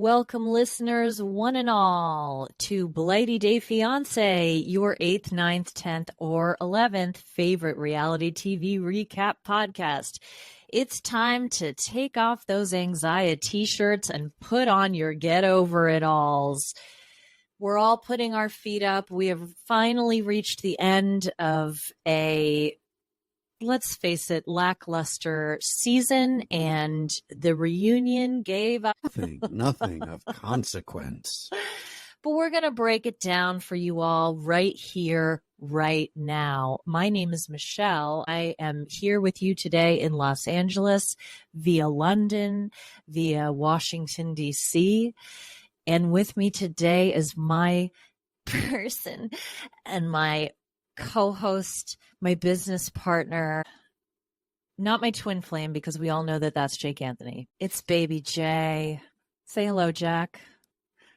Welcome, listeners, one and all, to Blighty Day Fiance, your 8th, 9th, 10th, or 11th favorite reality TV recap podcast. It's time to take off those anxiety t-shirts and put on your get over it alls. We're all putting our feet up. We have finally reached the end of a, let's face it, lackluster season, and the reunion gave up nothing of consequence. But we're going to break it down for you all right here, right now. My name is Michelle. I am here with you today in Los Angeles, via London, via Washington, D.C., and with me today is my person and my co-host, my business partner, not my twin flame, because we all know that that's Jake Anthony. It's Baby J. Say hello, Jack.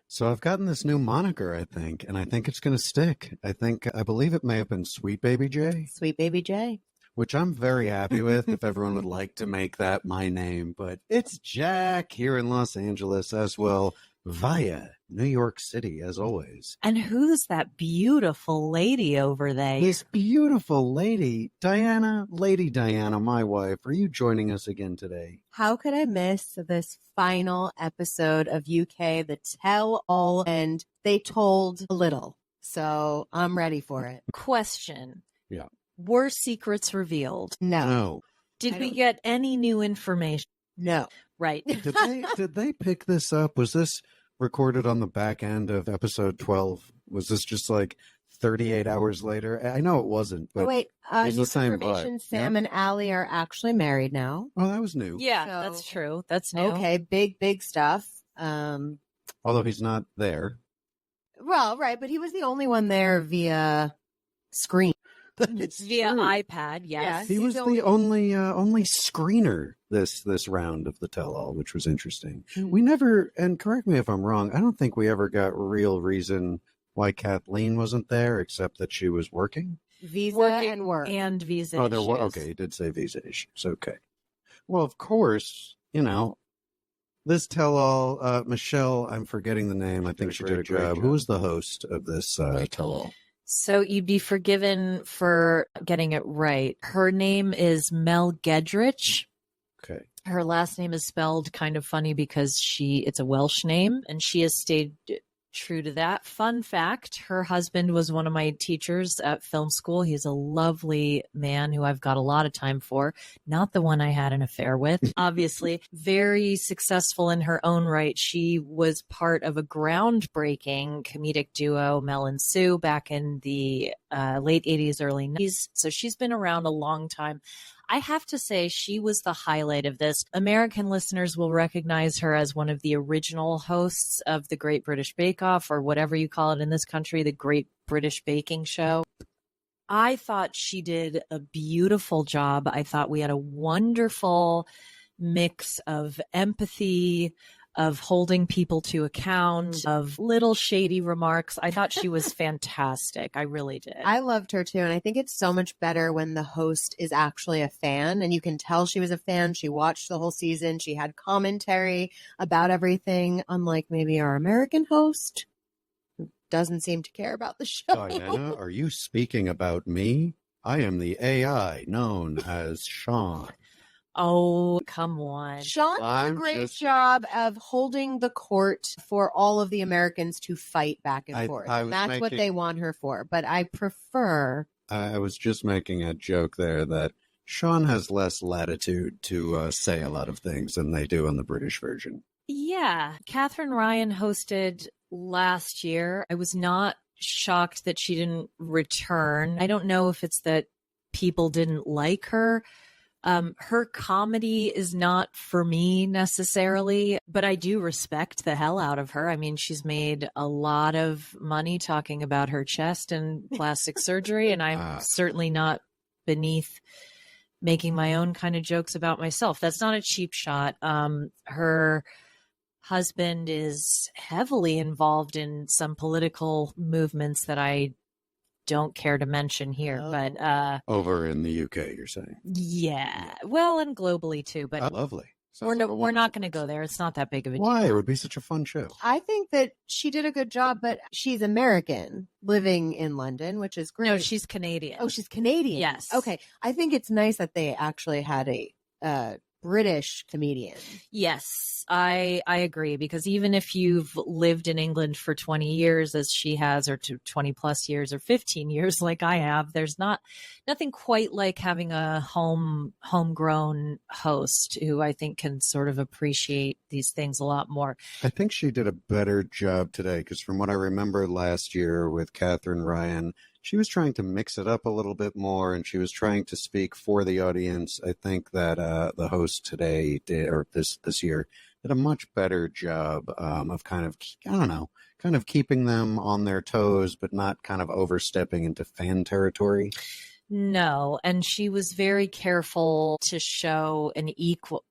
So I've gotten this new moniker, I think, and I think it's going to stick. I believe it may have been Sweet Baby J. Sweet Baby J. Which I'm very happy with if everyone would like to make that my name. But it's Jack here in Los Angeles as well, via New York City, as always. And who's that beautiful lady over there? This beautiful lady, Diana, Lady Diana, my wife. Are you joining us again today? How could I miss this final episode of UK, the tell-all, and they told a little. So I'm ready for it. Question. Yeah. Were secrets revealed? No. Did we get any new information? No. Right. Did they pick this up? Was this recorded on the back end of episode 12? Was this just like 38 hours later? I know it wasn't, but wait, it's the same information, vibe. Sam and Allie are actually married now. Oh, that was new. Yeah, So- that's true. That's new. Okay, big stuff. Although he's not there. Well, right, but he was the only one there via screen. It's Via true. iPad, yes. He was the only screener this round of the tell-all, which was interesting. We never, and correct me if I'm wrong, I don't think we ever got real reason why Kathleen wasn't there, except that she was working. Visa and work. And visa Oh, there issues. were, okay, he did say visa issues. Okay. Well, of course, this tell-all, Michelle, I'm forgetting the name. I think she did a great job. Who was the host of this tell-all? So you'd be forgiven for getting it right. Her name is Mel Giedroyc. Okay. Her last name is spelled kind of funny because it's a Welsh name, and she has stayed true to that. Fun fact, her husband was one of my teachers at film school. He's a lovely man who I've got a lot of time for. Not the one I had an affair with, obviously. Very successful in her own right. She was part of a groundbreaking comedic duo, Mel and Sue, back in the late 80s, early 90s. So she's been around a long time. I have to say she was the highlight of this. American listeners will recognize her as one of the original hosts of the Great British Bake Off, or whatever you call it in this country, the Great British Baking Show. I thought she did a beautiful job. I thought we had a wonderful mix of empathy, of holding people to account, of little shady remarks. I thought she was fantastic. I really did. I loved her too, and I think it's so much better when the host is actually a fan, and you can tell she was a fan. She watched the whole season. She had commentary about everything, unlike maybe our American host, who doesn't seem to care about the show. Diana, are you speaking about me? I am the AI known as Sean. Oh, come on. Sean did a I'm great just- job of holding the court for all of the Americans to fight back and forth. I was That's what making- they want her for. But I prefer... I was just making a joke there that Sean has less latitude to say a lot of things than they do on the British version. Yeah. Catherine Ryan hosted last year. I was not shocked that she didn't return. I don't know if it's that people didn't like her. Her comedy is not for me necessarily, but I do respect the hell out of her. I mean, she's made a lot of money talking about her chest and plastic surgery, and I'm certainly not beneath making my own kind of jokes about myself. That's not a cheap shot. Her husband is heavily involved in some political movements that I don't care to mention here, but over in the UK, you're saying? yeah, well, and globally too. But Lovely. We're not going to go there. It's not that big of a deal. Why? It would be such a fun show. I think that she did a good job, but she's American living in London, which is great. No, she's Canadian. Oh, she's Canadian. Yes. Okay. I think it's nice that they actually had a British comedian. Yes, I agree, because even if you've lived in England for 20 years as she has, or 20 plus years, or 15 years like I have, there's nothing quite like having a homegrown host who I think can sort of appreciate these things a lot more. I think she did a better job today, because from what I remember last year with Catherine Ryan, she was trying to mix it up a little bit more, and she was trying to speak for the audience. I think that the host today did, or this year, did a much better job of kind of keeping them on their toes, but not kind of overstepping into fan territory. No, and she was very careful to show an equal.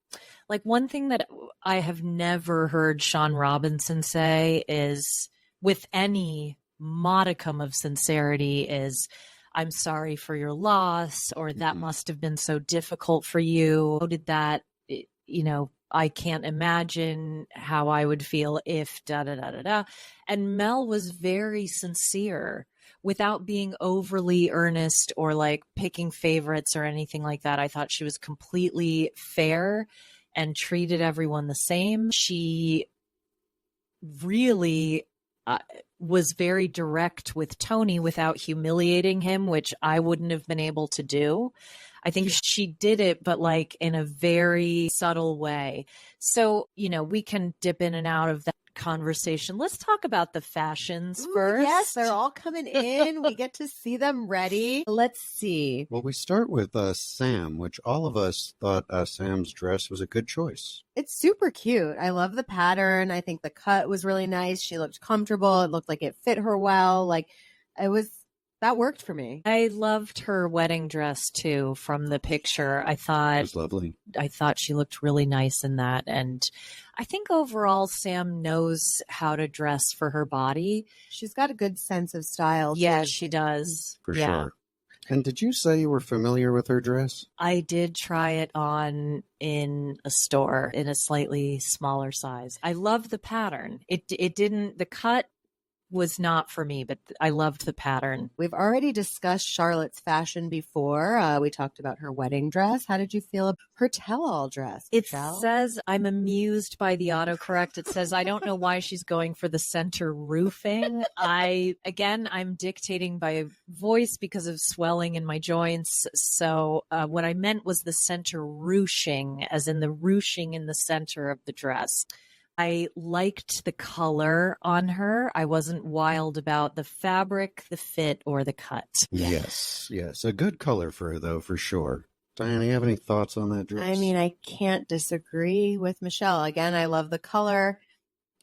Like, one thing that I have never heard Sean Robinson say is, with any modicum of sincerity, is, "I'm sorry for your loss," or "that must have been so difficult for you. How did that, I can't imagine how I would feel if da da da da da." And Mel was very sincere without being overly earnest or like picking favorites or anything like that. I thought she was completely fair and treated everyone the same. She really was very direct with Tony without humiliating him, which I wouldn't have been able to do. I think she did it, but like in a very subtle way. So, we can dip in and out of that conversation. Let's talk about the fashions first. Yes, they're all coming in. We get to see them ready. Let's see. Well, we start with Sam, which all of us thought Sam's dress was a good choice. It's super cute. I love the pattern. I think the cut was really nice. She looked comfortable. It looked like it fit her well. That worked for me. I loved her wedding dress too from the picture. It was lovely. I thought she looked really nice in that. And I think overall Sam knows how to dress for her body. She's got a good sense of style. Yeah, she does. For sure. And did you say you were familiar with her dress? I did try it on in a store in a slightly smaller size. I loved the pattern. The cut was not for me, but I loved the pattern. We've already discussed Charlotte's fashion before. We talked about her wedding dress. How did you feel about her tell-all dress? It says, I'm amused by the autocorrect. It says, I don't know why she's going for the center roofing. I'm dictating by voice because of swelling in my joints. So what I meant was the center ruching, as in the ruching in the center of the dress. I liked the color on her. I wasn't wild about the fabric, the fit, or the cut. Yes. A good color for her, though, for sure. Diana, you have any thoughts on that dress? I mean, I can't disagree with Michelle. Again, I love the color,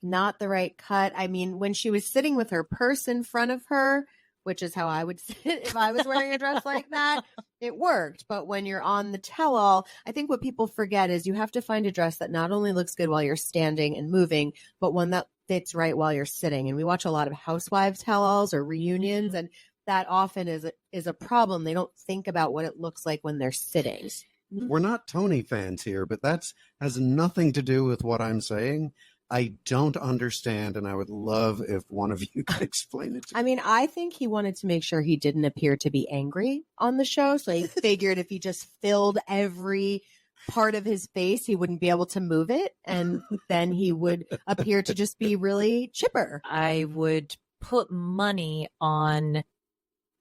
not the right cut. I mean, when she was sitting with her purse in front of her, which is how I would sit if I was wearing a dress like that, it worked. But when you're on the tell-all, I think what people forget is you have to find a dress that not only looks good while you're standing and moving, but one that fits right while you're sitting. And we watch a lot of housewives tell-alls or reunions, and that often is a problem. They don't think about what it looks like when they're sitting. We're not Tony fans here, but that has nothing to do with what I'm saying. I don't understand, and I would love if one of you could explain it to me. I mean, I think he wanted to make sure he didn't appear to be angry on the show, so he figured if he just filled every part of his face, he wouldn't be able to move it, and then he would appear to just be really chipper. I would put money on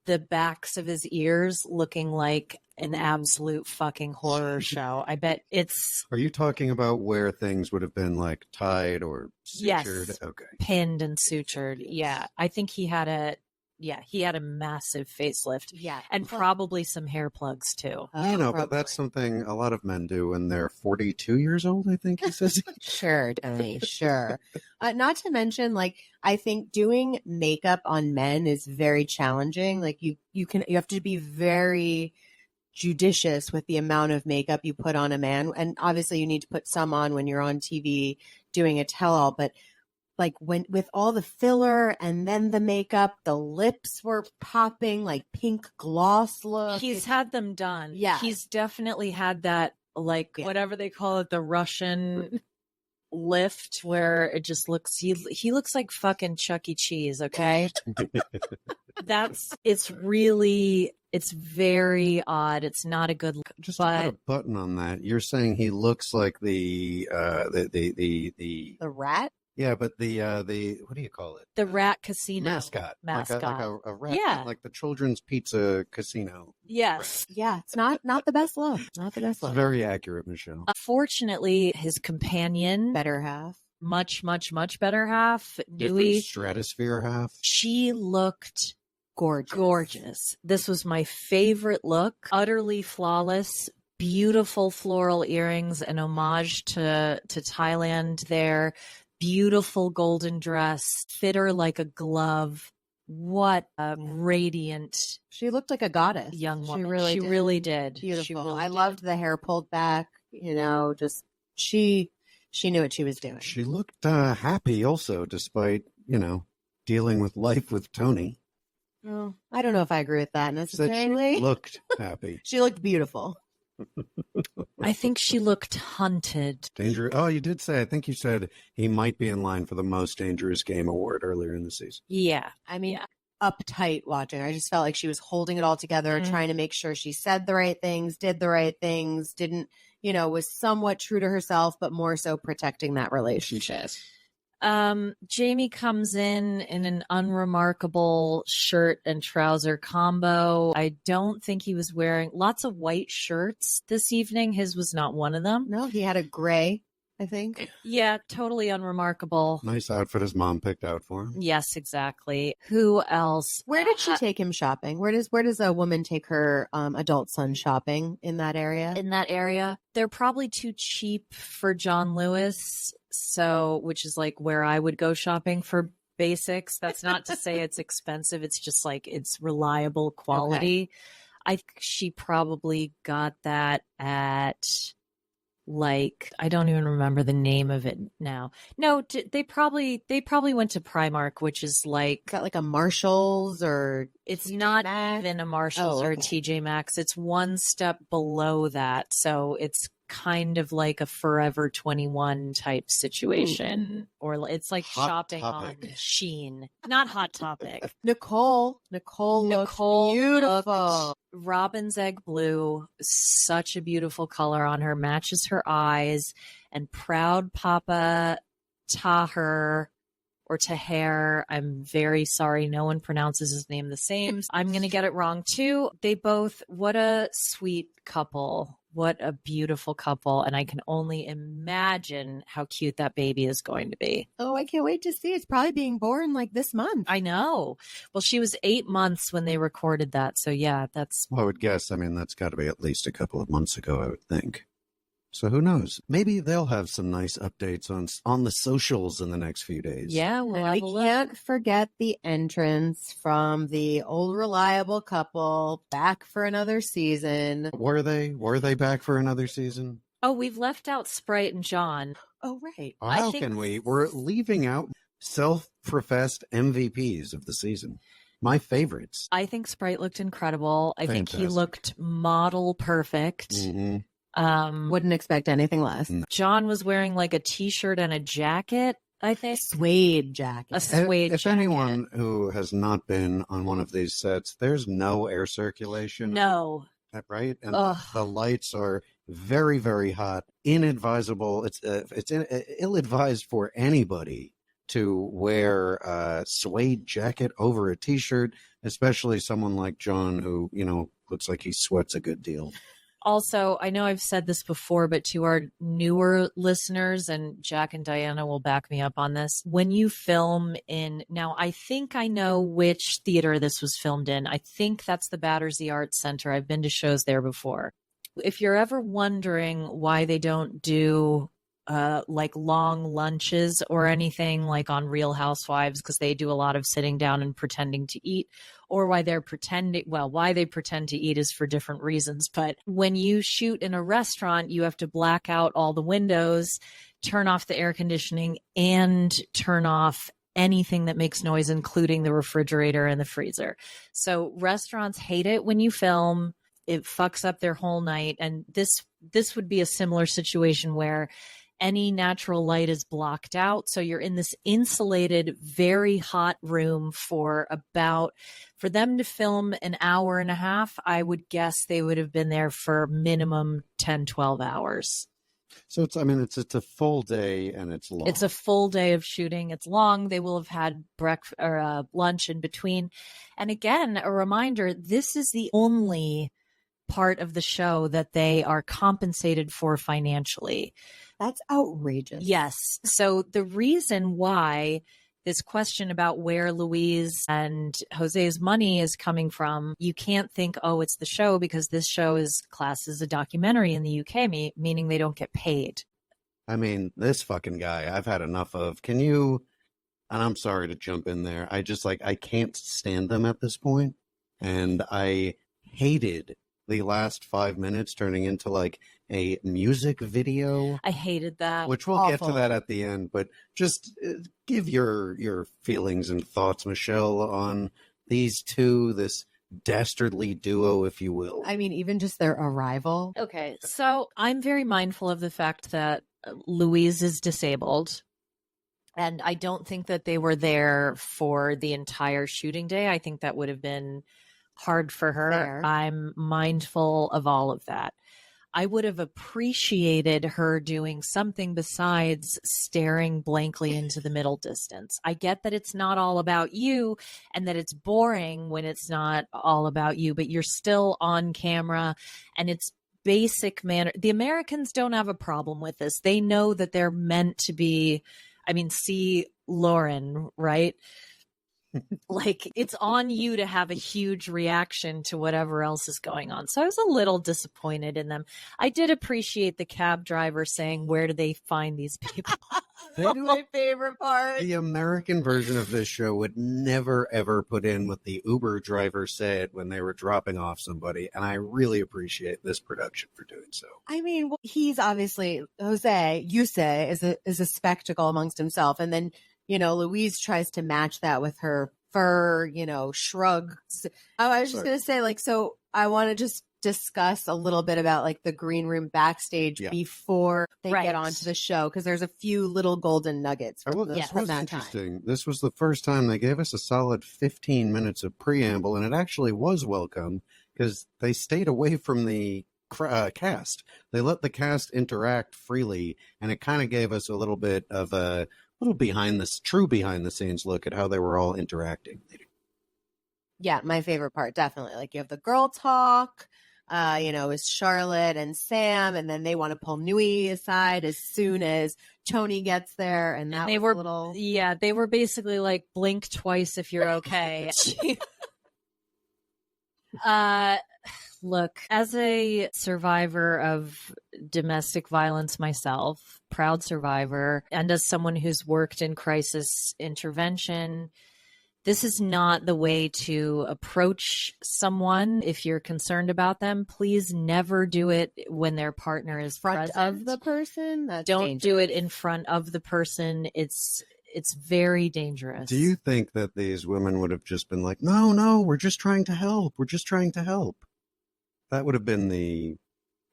the backs of his ears looking like an absolute fucking horror show. I bet it's... Are you talking about where things would have been like tied or sutured? Yes, okay. Pinned and sutured. Yeah, I think he had a massive facelift. Yeah. And probably some hair plugs too. But that's something a lot of men do when they're 42 years old, I think he says. Sure, Tony, sure. Not to mention, like, I think doing makeup on men is very challenging. Like, you have to be very judicious with the amount of makeup you put on a man. And obviously you need to put some on when you're on TV doing a tell-all, but like with all the filler and then the makeup, the lips were popping like pink gloss look. He's had them done. Yeah. He's definitely had that like whatever they call it, the Russian lift, where it just looks, he looks like fucking Chuck E. Cheese. Okay. It's very odd. It's not a good look. Just to put a button on that, you're saying he looks like the rat? Yeah, but the what do you call it? The rat casino mascot. Like a rat, yeah, like the children's pizza casino. Yes, yeah. It's not the best look. Not the best look. Very accurate, Michelle. Fortunately, his companion, better half, much better half, Different stratosphere half. She looked gorgeous. This was my favorite look. Utterly flawless. Beautiful floral earrings, an homage to Thailand there. Beautiful golden dress, fit her like a glove. What a radiant. She looked like a goddess. Young woman. She really did. Beautiful. I loved the hair pulled back, just she knew what she was doing. She looked happy also, despite, dealing with life with Tony. Oh, I don't know if I agree with that necessarily. She looked happy. She looked beautiful. I think she looked hunted. Oh, you did say, I think you said he might be in line for the most dangerous game award earlier in the season. Yeah. I mean, uptight watching. I just felt like she was holding it all together, trying to make sure she said the right things, did the right things, didn't, was somewhat true to herself, but more so protecting that relationship. Jamie comes in an unremarkable shirt and trouser combo. I don't think he was wearing lots of white shirts this evening. His was not one of them. No, he had a gray, I think. Yeah, totally unremarkable. Nice outfit his mom picked out for him. Yes, exactly. Who else? Where did she take him shopping? Where does a woman take her adult son shopping in that area? In that area, they're probably too cheap for John Lewis. So, which is like where I would go shopping for basics. That's not to say it's expensive. It's just like it's reliable quality. Okay. I think she probably got that at I don't even remember the name of it now. No, they probably went to Primark, which is got like a Marshalls or it's not even a Marshalls or a TJ Maxx. It's one step below that. So it's kind of like a Forever 21 type situation. Or it's like Hot shopping Topic. on Shein. Not Hot Topic. Nicole looks beautiful. Robin's egg blue, such a beautiful color on her, matches her eyes. And Proud Papa Taher or Taher, I'm very sorry, no one pronounces his name the same. I'm going to get it wrong too. What a sweet couple. What a beautiful couple. And I can only imagine how cute that baby is going to be. Oh, I can't wait to see. It's probably being born this month. I know. Well, she was 8 months when they recorded that. So yeah, that's... Well, I would guess. I mean, that's got to be at least a couple of months ago, I would think. So who knows? Maybe they'll have some nice updates on the socials in the next few days. Yeah, we can't forget the entrance from the old reliable couple back for another season. Were they back for another season? Oh, we've left out Sprite and John. Oh, right. How can we? We're leaving out self-professed MVPs of the season. My favorites. I think Sprite looked incredible. I think he looked model perfect. Mm-hmm. Wouldn't expect anything less. No. John was wearing a t-shirt and a jacket, I think. Suede jacket. A suede If jacket. anyone who has not been on one of these sets, there's no air circulation. No. Right? And the lights are very, very hot. Inadvisable. It's ill-advised for anybody to wear a suede jacket over a t-shirt, especially someone like John who, looks like he sweats a good deal. Also, I know I've said this before, but to our newer listeners, and Jack and Diana will back me up on this, when you film now I think I know which theater this was filmed in. I think that's the Battersea Arts Center. I've been to shows there before. If you're ever wondering why they don't do long lunches or anything like on Real Housewives, because they do a lot of sitting down and pretending to eat, or why they pretend to eat is for different reasons. But when you shoot in a restaurant, you have to black out all the windows, turn off the air conditioning, and turn off anything that makes noise, including the refrigerator and the freezer. So restaurants hate it when you film it fucks up their whole night. And this would be a similar situation where any natural light is blocked out. So you're in this insulated, very hot room for them to film an hour and a half, I would guess they would have been there for minimum 10, 12 hours. So it's a full day and it's long. It's a full day of shooting. It's long. They will have had breakfast or lunch in between. And again, a reminder, this is the only part of the show that they are compensated for financially. That's outrageous. Yes. So the reason why this question about where Louise and Jose's money is coming from, you can't think, oh, it's the show, because this show is classed as a documentary in the UK, meaning they don't get paid. I mean, this fucking guy, I've had enough of. Can you, and I'm sorry to jump in there, I can't stand them at this point. And I hated the last 5 minutes turning into like a music video. I hated that. Which we'll get to that at the end, but just give your feelings and thoughts, Michelle, on these two, this dastardly duo, if you will. I mean, even just their arrival. Okay, so I'm very mindful of the fact that Louise is disabled. And I don't think that they were there for the entire shooting day. I think that would have been hard for her. Fair. I'm mindful of all of that. I would have appreciated her doing something besides staring blankly into the middle distance. I get that it's not all about you and that it's boring when it's not all about you, but you're still on camera and it's basic manner. The Americans don't have a problem with this. They know that they're meant to be, see Lauren, right? Like, it's on you to have a huge reaction to whatever else is going on. So I was a little disappointed in them. I did appreciate the cab driver saying, where do they find these people? That's my favorite part. The American version of this show would never, ever put in what the Uber driver said when they were dropping off somebody. And I really appreciate this production for doing so. I mean, he's obviously, Yuse is a spectacle amongst himself. And then, Louise tries to match that with her fur, shrug. I was just going to say, so I want to just discuss a little bit about the green room backstage before they get onto the show, because there's a few little golden nuggets from, from that interesting. time. This was the first time they gave us a solid 15 minutes of preamble, and it actually was welcome because they stayed away from the cast. They let the cast interact freely, and it kind of gave us a little bit of a true behind the scenes look at how they were all interacting. Yeah, my favorite part, definitely. You have the girl talk, is Charlotte and Sam, and then they want to pull Nui aside as soon as Tony gets there, and that they were they were basically like, blink twice if you're okay. Look, as a survivor of domestic violence myself, proud survivor, and as someone who's worked in crisis intervention, this is not the way to approach someone. If you're concerned about them, please never do it when their partner is front present. Of the person. That's Don't dangerous. do it in front of the person. It's very dangerous. Do you think that these women would have just been like, no, we're just trying to help. We're just trying to help. That would have been the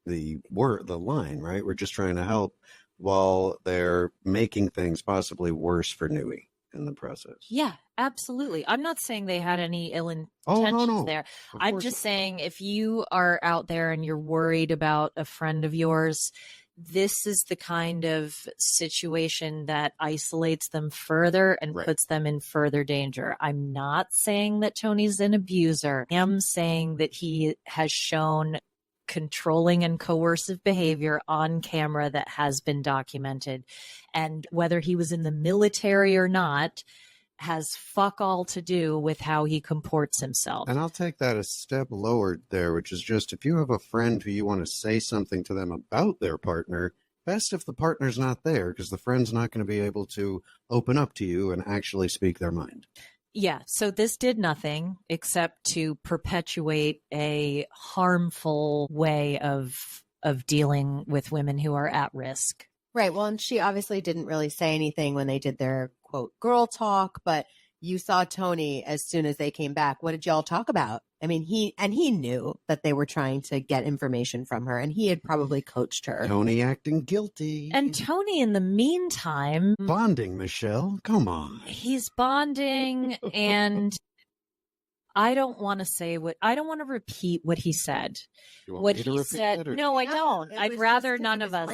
line, right? We're just trying to help, while they're making things possibly worse for Nui in the process. Yeah, absolutely. I'm not saying they had any ill intentions there. I'm just saying, if you are out there and you're worried about a friend of yours, this is the kind of situation that isolates them further and puts them in further danger. I'm not saying that Tony's an abuser. I am saying that he has shown controlling and coercive behavior on camera that has been documented. And whether he was in the military or not has fuck all to do with how he comports himself. And I'll take that a step lower there, which is just, if you have a friend who you want to say something to them about their partner, best if the partner's not there, because the friend's not going to be able to open up to you and actually speak their mind. Yeah, so this did nothing except to perpetuate a harmful way of dealing with women who are at risk. Right. Well, and she obviously didn't really say anything when they did their, quote, girl talk, but you saw Tony as soon as they came back. What did y'all talk about I mean, he knew that they were trying to get information from her, and he had probably coached her. Tony acting guilty. And Tony, in the meantime, bonding, Michelle. Come on. He's bonding, and I don't want to repeat what he said. What he said. No, I don't. I'd rather none of us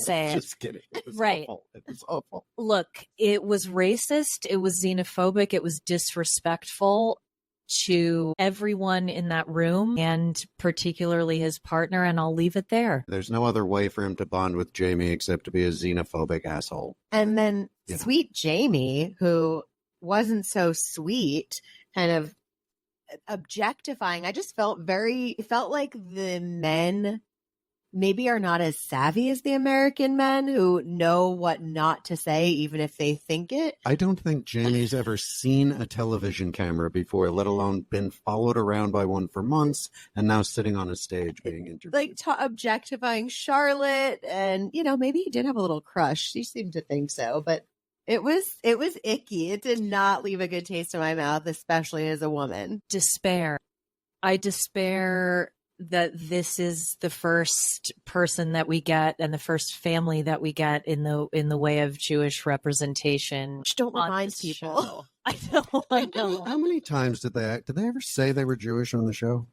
say it. Just kidding. It was right. awful. It was awful. Look, it was racist. It was xenophobic. It was disrespectful to everyone in that room, and particularly his partner, and I'll leave it there. There's no other way for him to bond with Jamie except to be a xenophobic asshole. And then sweet Jamie, who wasn't so sweet, kind of objectifying. I just felt like the men maybe are not as savvy as the American men who know what not to say, even if they think it. I don't think Jamie's ever seen a television camera before, let alone been followed around by one for months and now sitting on a stage being interviewed. Like objectifying Charlotte, and maybe he did have a little crush. She seemed to think so, but it was icky. It did not leave a good taste in my mouth, especially as a woman. Despair. I despair that this is the first person that we get and the first family that we get in the way of Jewish representation. Which don't remind people. I know. How many times did they ever say they were Jewish on the show?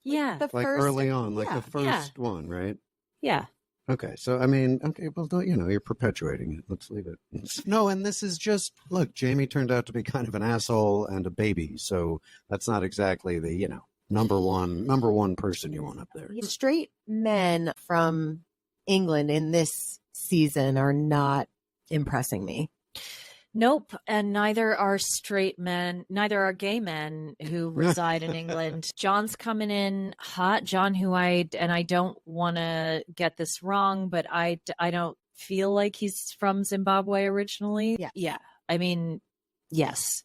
Yeah. Early on, the first one, right? Yeah. Okay, so well, you're perpetuating it. Let's leave it. No, and this is just, look, Jamie turned out to be kind of an asshole and a baby, so that's not exactly the, number one person you want up there. Straight men from England in this season are not impressing me. Nope, and neither are neither are gay men who reside in England. John's coming in hot. John, who I don't want to get this wrong, but I don't feel like he's from Zimbabwe originally. Yeah. I mean, yes.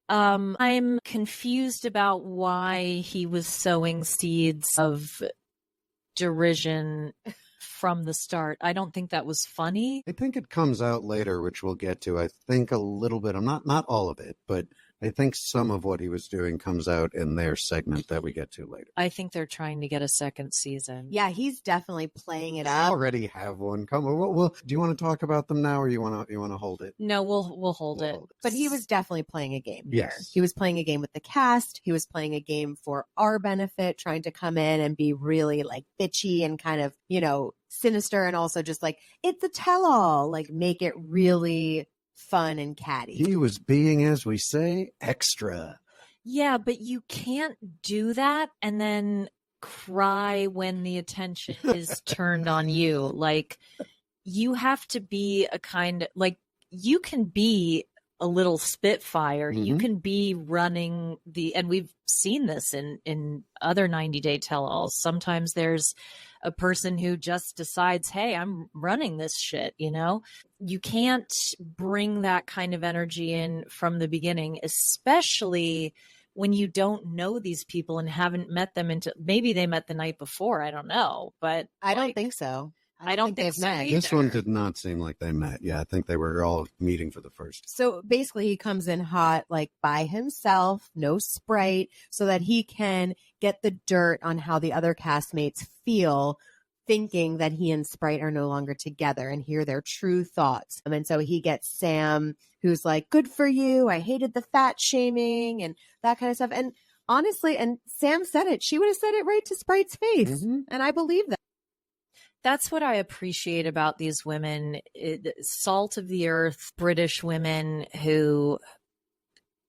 I'm confused about why he was sowing seeds of derision from the start. I don't think that was funny. I think it comes out later, which we'll get to. I think a little bit. I'm not all of it, but I think some of what he was doing comes out in their segment that we get to later. I think they're trying to get a second season. Yeah, he's definitely playing it up. Already have one. Come on. Well, do you want to talk about them now, or you want to hold it? No, we'll hold it. But he was definitely playing a game here. Yes. He was playing a game with the cast. He was playing a game for our benefit, trying to come in and be really bitchy and kind of, sinister, and also just it's a tell-all, make it really fun and catty. He was being, as we say, extra. Yeah, but you can't do that and then cry when the attention is turned on you. You have to be you can be a little spitfire. Mm-hmm. You can be running and we've seen this in other 90-day tell-alls. Sometimes there's a person who just decides, hey, I'm running this shit, You can't bring that kind of energy in from the beginning, especially when you don't know these people and haven't met them maybe they met the night before. I don't know, but I don't think so. I don't think they've so met. This one did not seem like they met. Yeah, I think they were all meeting for the first. So basically he comes in hot, by himself, no Sprite, so that he can get the dirt on how the other castmates feel, thinking that he and Sprite are no longer together, and hear their true thoughts. And so he gets Sam, who's good for you. I hated the fat shaming and that kind of stuff. And honestly, and Sam said it, she would have said it right to Sprite's face. Mm-hmm. And I believe that. That's what I appreciate about these women, salt of the earth, British women who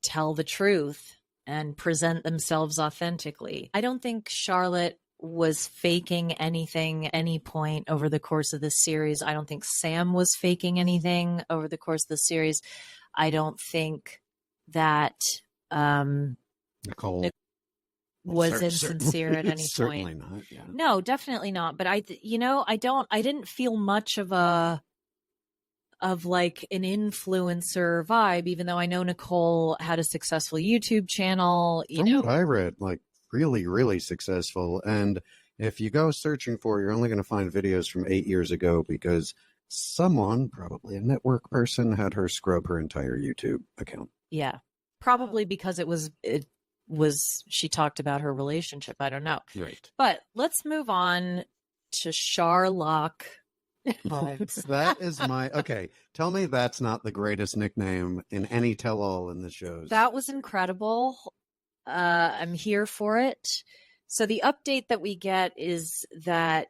tell the truth and present themselves authentically. I don't think Charlotte was faking anything at any point over the course of this series. I don't think Sam was faking anything over the course of the series. I don't think that Nicole was insincere at any certainly point. Not, yeah. No, definitely not. But I didn't feel much of an influencer vibe, even though I know Nicole had a successful YouTube channel. From what I read, really, really successful. And if you go searching for it, you're only going to find videos from 8 years ago because someone, probably a network person, had her scrub her entire YouTube account. Yeah, probably because it she talked about her relationship. I don't know. Right. But let's move on to Sharlock. That is okay. Tell me that's not the greatest nickname in any tell-all in the shows. That was incredible. I'm here for it. So the update that we get is that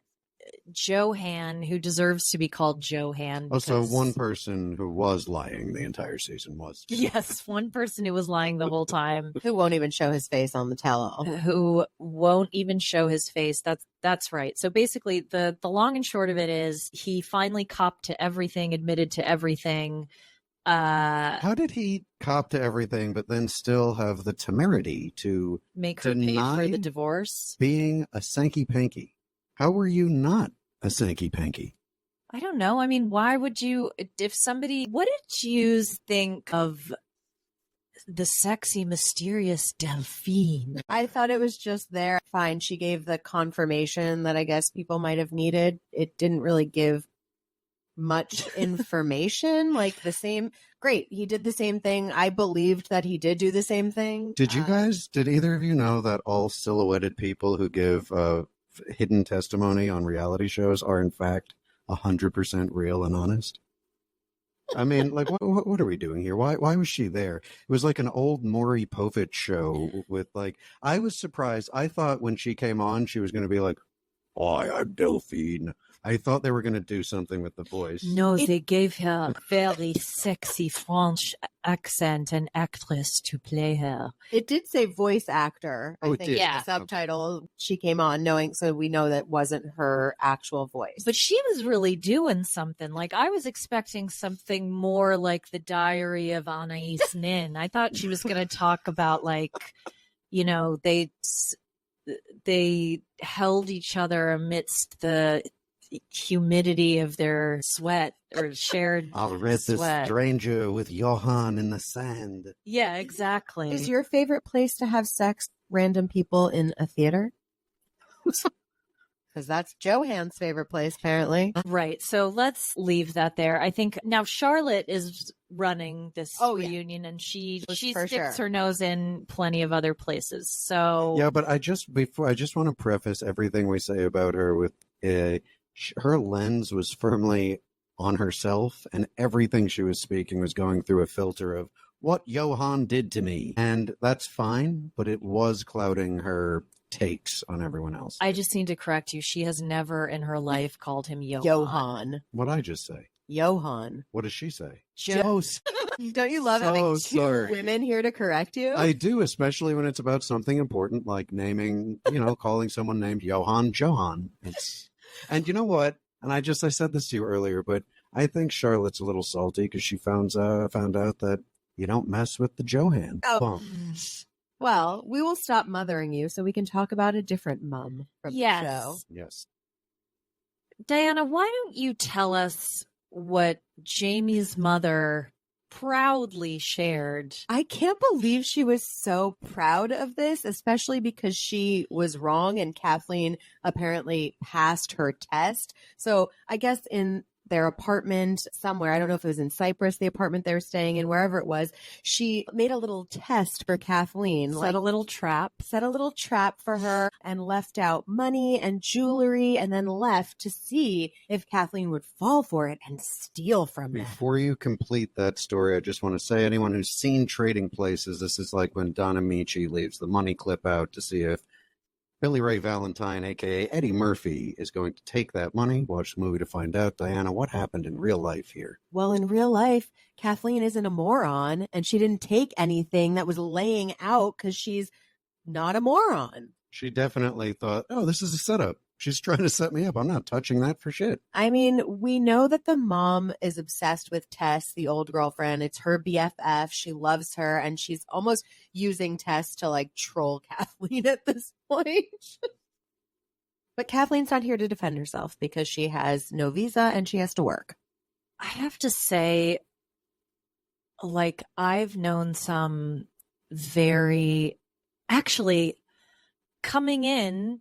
Johan, who deserves to be called Johan. Also, one person who was lying the entire season was. Yes, one person who was lying the whole time. Who won't even show his face on the tell-all. Who won't even show his face. That's right. So basically, the long and short of it is he finally copped to everything, admitted to everything. How did he cop to everything, but then still have the temerity to make her pay for the divorce? Being a Sankey Panky. How were you not a Sankey Panky? I don't know. I mean, why would you, what did you think of the sexy, mysterious Delphine? I thought it was just there. Fine. She gave the confirmation that I guess people might have needed. It didn't really give much information. Like the same. Great. He did the same thing. I believed that he did do the same thing. Did either of you know that all silhouetted people who give hidden testimony on reality shows are in fact 100% real and honest? I mean, like, what are we doing here? Why was she there? It was like an old Maury Povich show with like, I was surprised. I thought when she came on, she was going to be like, "Hi, I'm Delphine." I thought they were going to do something with the voice. No, they gave her a very sexy French accent and actress to play her. It did say voice actor. I think it did. Yeah. The subtitle, she came on knowing, so we know that wasn't her actual voice. But she was really doing something. Like, I was expecting something more like the Diary of Anais Nin. I thought she was going to talk about, like, you know, they held each other amidst the humidity of their sweat or shared I'll read sweat. This stranger with Johan in the sand. Yeah, exactly. Is your favorite place to have sex random people in a theater? Because that's Johan's favorite place, apparently. Right. So let's leave that there. I think now Charlotte is running this reunion, and she sticks her nose in plenty of other places. So yeah, but I just want to preface everything we say about her with her lens was firmly on herself, and everything she was speaking was going through a filter of what Johan did to me. And that's fine, but it was clouding her takes on everyone else. I just need to correct you. She has never in her life called him Johan. Johan. What'd I just say? Johan. What does she say? Don't you love having two women here to correct you? I do, especially when it's about something important like naming, calling someone named Johan. And you know what? And I said this to you earlier, but I think Charlotte's a little salty because she found out that you don't mess with the Johan. Oh. Well, we will stop mothering you so we can talk about a different mum from the show. Yes. Diana, why don't you tell us what Jamie's mother proudly shared? I can't believe she was so proud of this, especially because she was wrong and Kathleen apparently passed her test. So I guess in their apartment somewhere, I don't know if it was in Cyprus, the apartment they were staying in, wherever it was, she made a little test for Kathleen. Set a little trap for her and left out money and jewelry and then left to see if Kathleen would fall for it and steal from them. Before you complete that story, I just want to say anyone who's seen Trading Places, this is like when Don Amici leaves the money clip out to see if Billy Ray Valentine, a.k.a. Eddie Murphy, is going to take that money. Watch the movie to find out. Diana, what happened in real life here? Well, in real life, Kathleen isn't a moron, and she didn't take anything that was laying out because she's not a moron. She definitely thought, oh, this is a setup. She's trying to set me up. I'm not touching that for shit. I mean, we know that the mom is obsessed with Tess, the old girlfriend. It's her BFF. She loves her, and she's almost using Tess to troll Kathleen at this point. But Kathleen's not here to defend herself because she has no visa and she has to work. I have to say, I've known some actually coming in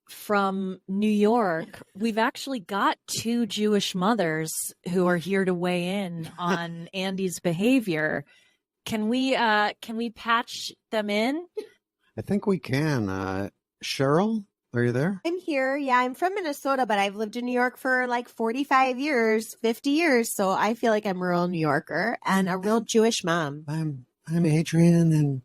from New York, we've actually got two Jewish mothers who are here to weigh in on Andy's behavior. Can we patch them in? I think we can. Cheryl, are you there? I'm here. Yeah, I'm from Minnesota, but I've lived in New York for like 45 years, 50 years. So I feel like I'm a real New Yorker and a real Jewish mom. I'm Adrian, and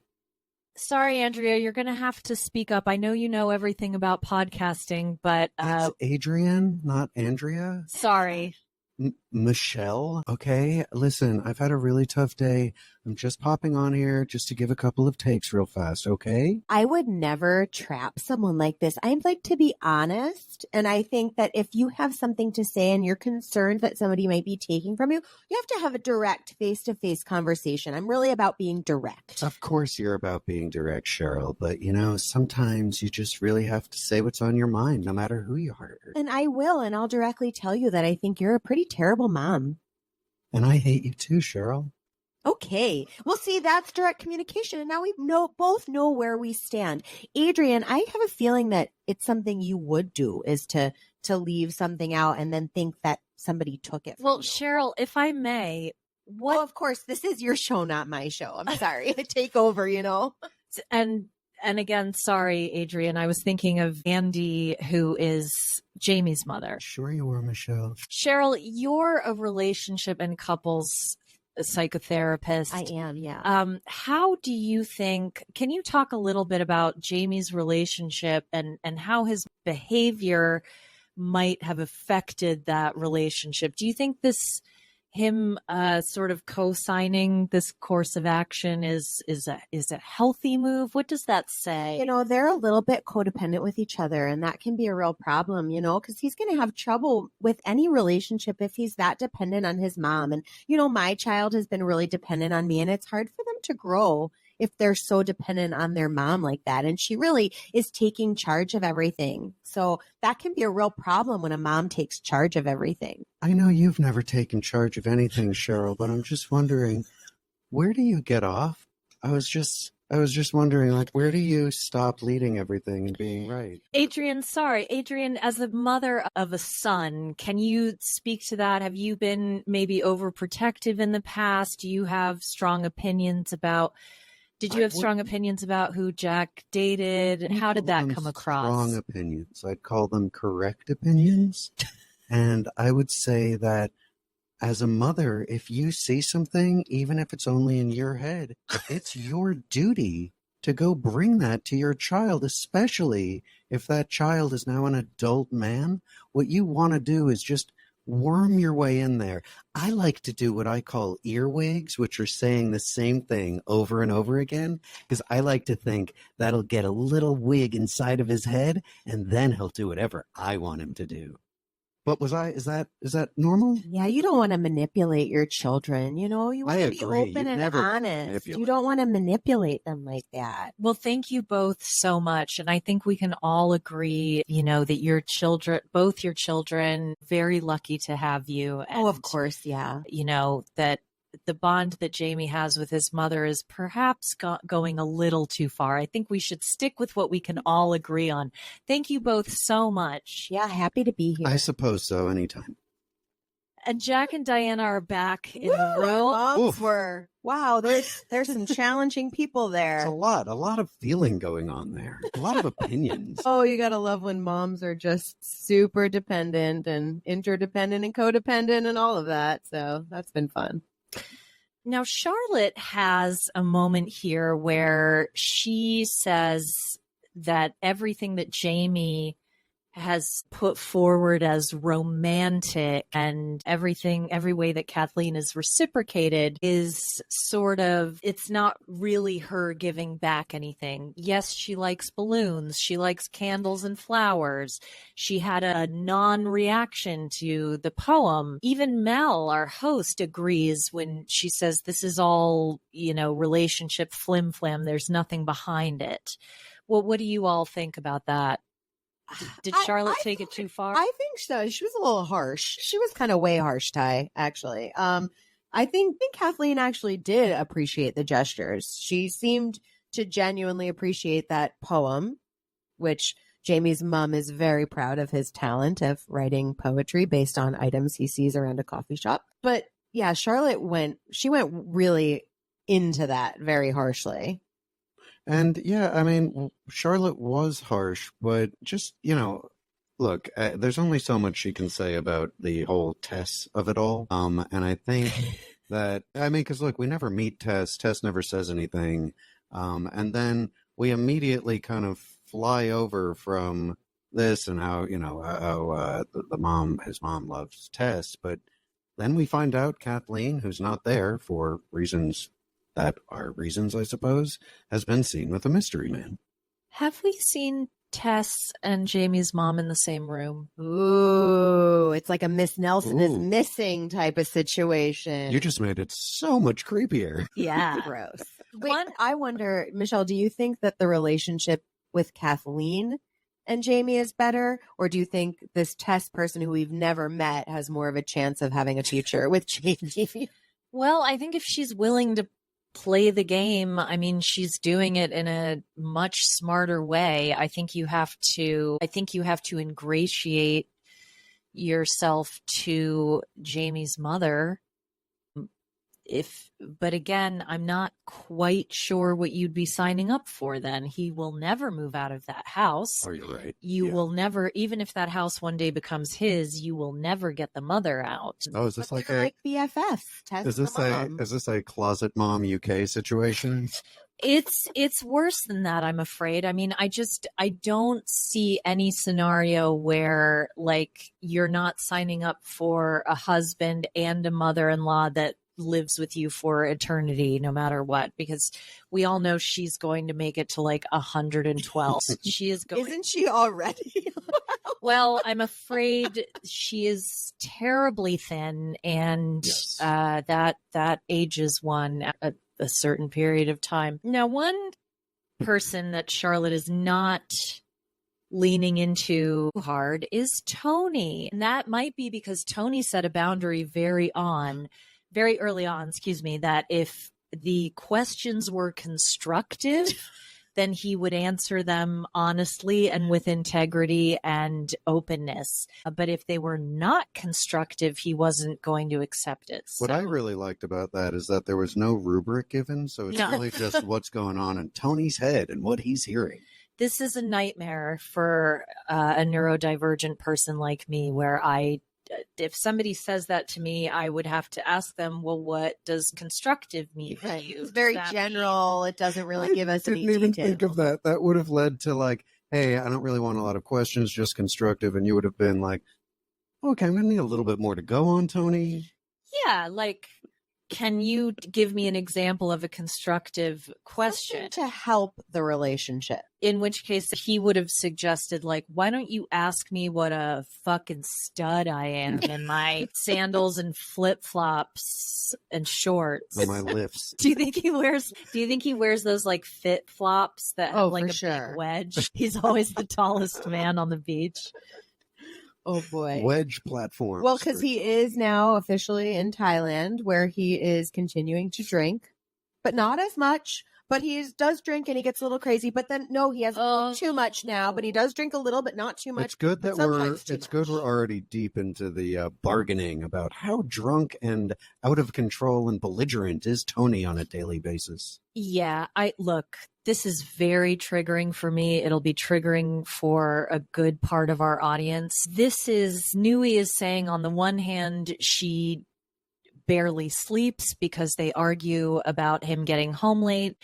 Sorry, Andrea, you're going to have to speak up. I know you know everything about podcasting, but it's Adrian, not Andrea. sorry. Michelle. Okay, listen, I've had a really tough day. I'm just popping on here just to give a couple of takes real fast, okay? I would never trap someone like this. I'd like to be honest. And I think that if you have something to say and you're concerned that somebody might be taking from you, you have to have a direct face-to-face conversation. I'm really about being direct. Of course you're about being direct, Cheryl, but sometimes you just really have to say what's on your mind, no matter who you are. And I will, and I'll directly tell you that I think you're a pretty terrible mom. And I hate you too, Cheryl. Okay. Well, see, that's direct communication. And now we both know where we stand. Adrian, I have a feeling that it's something you would do is to leave something out and then think that somebody took it. Well, Cheryl, if I may, what? Oh, of course, this is your show, not my show. I'm sorry. I take over, And again, sorry, Adrian, I was thinking of Andy, who is Jamie's mother. Sure you were, Michelle. Cheryl, you're a relationship and couples psychotherapist. I am, yeah. How do you think, can you talk a little bit about Jamie's relationship and how his behavior might have affected that relationship? Do you think him sort of co-signing this course of action is a healthy move? What does that say? They're a little bit codependent with each other, and that can be a real problem, because he's going to have trouble with any relationship if he's that dependent on his mom. And, my child has been really dependent on me, and it's hard for them to grow if they're so dependent on their mom like that. And she really is taking charge of everything. So that can be a real problem when a mom takes charge of everything. I know you've never taken charge of anything, Cheryl, but I'm just wondering, where do you get off? I was just wondering, where do you stop leading everything and being right? Adrian, as a mother of a son, can you speak to that? Have you been maybe overprotective in the past? Do you have strong opinions about... Did you have strong opinions about who Jack dated? And how did that come across? Strong opinions. I'd call them correct opinions. And I would say that as a mother, if you see something, even if it's only in your head, it's your duty to go bring that to your child, especially if that child is now an adult man. What you want to do is just worm your way in there. I like to do what I call earwigs, which are saying the same thing over and over again, because I like to think that'll get a little wig inside of his head, and then he'll do whatever I want him to do. But is that normal? Yeah, you don't want to manipulate your children. You want to be open and honest. You don't want to manipulate them like that. Well, thank you both so much. And I think we can all agree, that your children, both your children, very lucky to have you. And, of course. Yeah. That the bond that Jamie has with his mother is perhaps going a little too far. I think we should stick with what we can all agree on. Thank you both so much. Yeah, happy to be here. I suppose so, anytime. And Jack and Diana are back in the room. Wow, there's some challenging people there. It's a lot of feeling going on there. A lot of opinions. Oh, you gotta love when moms are just super dependent and interdependent and codependent and all of that. So that's been fun. Now, Charlotte has a moment here where she says that everything that Jamie has put forward as romantic and every way that Kathleen is reciprocated is sort of, it's not really her giving back anything. Yes, she likes balloons. She likes candles and flowers. She had a non-reaction to the poem. Even Mel, our host, agrees when she says this is all, relationship flim-flam. There's nothing behind it. Well, what do you all think about that? Did Charlotte take it too far? I think so. She was a little harsh. She was kind of way harsh, Ty, actually. I think Kathleen actually did appreciate the gestures. She seemed to genuinely appreciate that poem, which Jamie's mom is very proud of his talent of writing poetry based on items he sees around a coffee shop. But yeah, Charlotte went really into that very harshly. And yeah, I mean, Charlotte was harsh, but just, look, there's only so much she can say about the whole Tess of it all. And I think that, I mean, because look, we never meet Tess. Tess never says anything. And then we immediately kind of fly over from this and how, his mom loves Tess. But then we find out Kathleen, who's not there for reasons that are reasons, I suppose, has been seen with a mystery man. Have we seen Tess and Jamie's mom in the same room? Ooh, it's like a Miss Nelson is missing type of situation. You just made it so much creepier. Yeah. Gross. Wait, I wonder, Michelle, do you think that the relationship with Kathleen and Jamie is better? Or do you think this Tess person who we've never met has more of a chance of having a future with Jamie? Well, I think if she's willing to play the game, I mean, she's doing it in a much smarter way. I think you have to ingratiate yourself to Jamie's mother. But again, I'm not quite sure what you'd be signing up for then. He will never move out of that house. Oh, you're right. You will never, even if that house one day becomes his, you will never get the mother out. Oh, is this But like they're a like BFF? Tess is this the mom. is this a closet mom UK situation? It's worse than that, I'm afraid. I mean, I don't see any scenario where like you're not signing up for a husband and a mother-in-law that lives with you for eternity, no matter what, because we all know she's going to make it to like 112. She is going. Isn't she already? Well, I'm afraid she is terribly thin, and Yes. that ages one at a certain period of time. Now, one person that Charlotte is not leaning into hard is Tony, and that might be because Tony set a boundary very early on, that if the questions were constructive, then he would answer them honestly and with integrity and openness. But if they were not constructive, he wasn't going to accept it. What I really liked about that is that there was no rubric given, so it's really just what's going on in Tony's head and what he's hearing. This is a nightmare for a neurodivergent person like me, where if somebody says that to me, I would have to ask them, well, what does constructive mean to you? It's very general. It doesn't really give us any didn't even detail. think of that. That would have led to like, hey, I don't really want a lot of questions, just constructive. And you would have been like, okay, I'm going to need a little bit more to go on, Tony. Yeah, like, can you give me an example of a constructive question? Something to help the relationship. In which case he would have suggested, like, why don't you ask me what a fucking stud I am in my sandals and flip-flops and shorts? On my lifts. Do you think he wears those like fit flops that have like a big wedge? He's always the tallest man on the beach. Oh boy. Wedge platform. Well, because he is now officially in Thailand, where he is continuing to drink, but not as much. But he does drink, and he gets a little crazy. But then, no, he has too much now. But he does drink a little, but not too much. It's good that we're already deep into the bargaining about how drunk and out of control and belligerent is Tony on a daily basis. Yeah, this is very triggering for me. It'll be triggering for a good part of our audience. Nui is saying, on the one hand, she barely sleeps because they argue about him getting home late.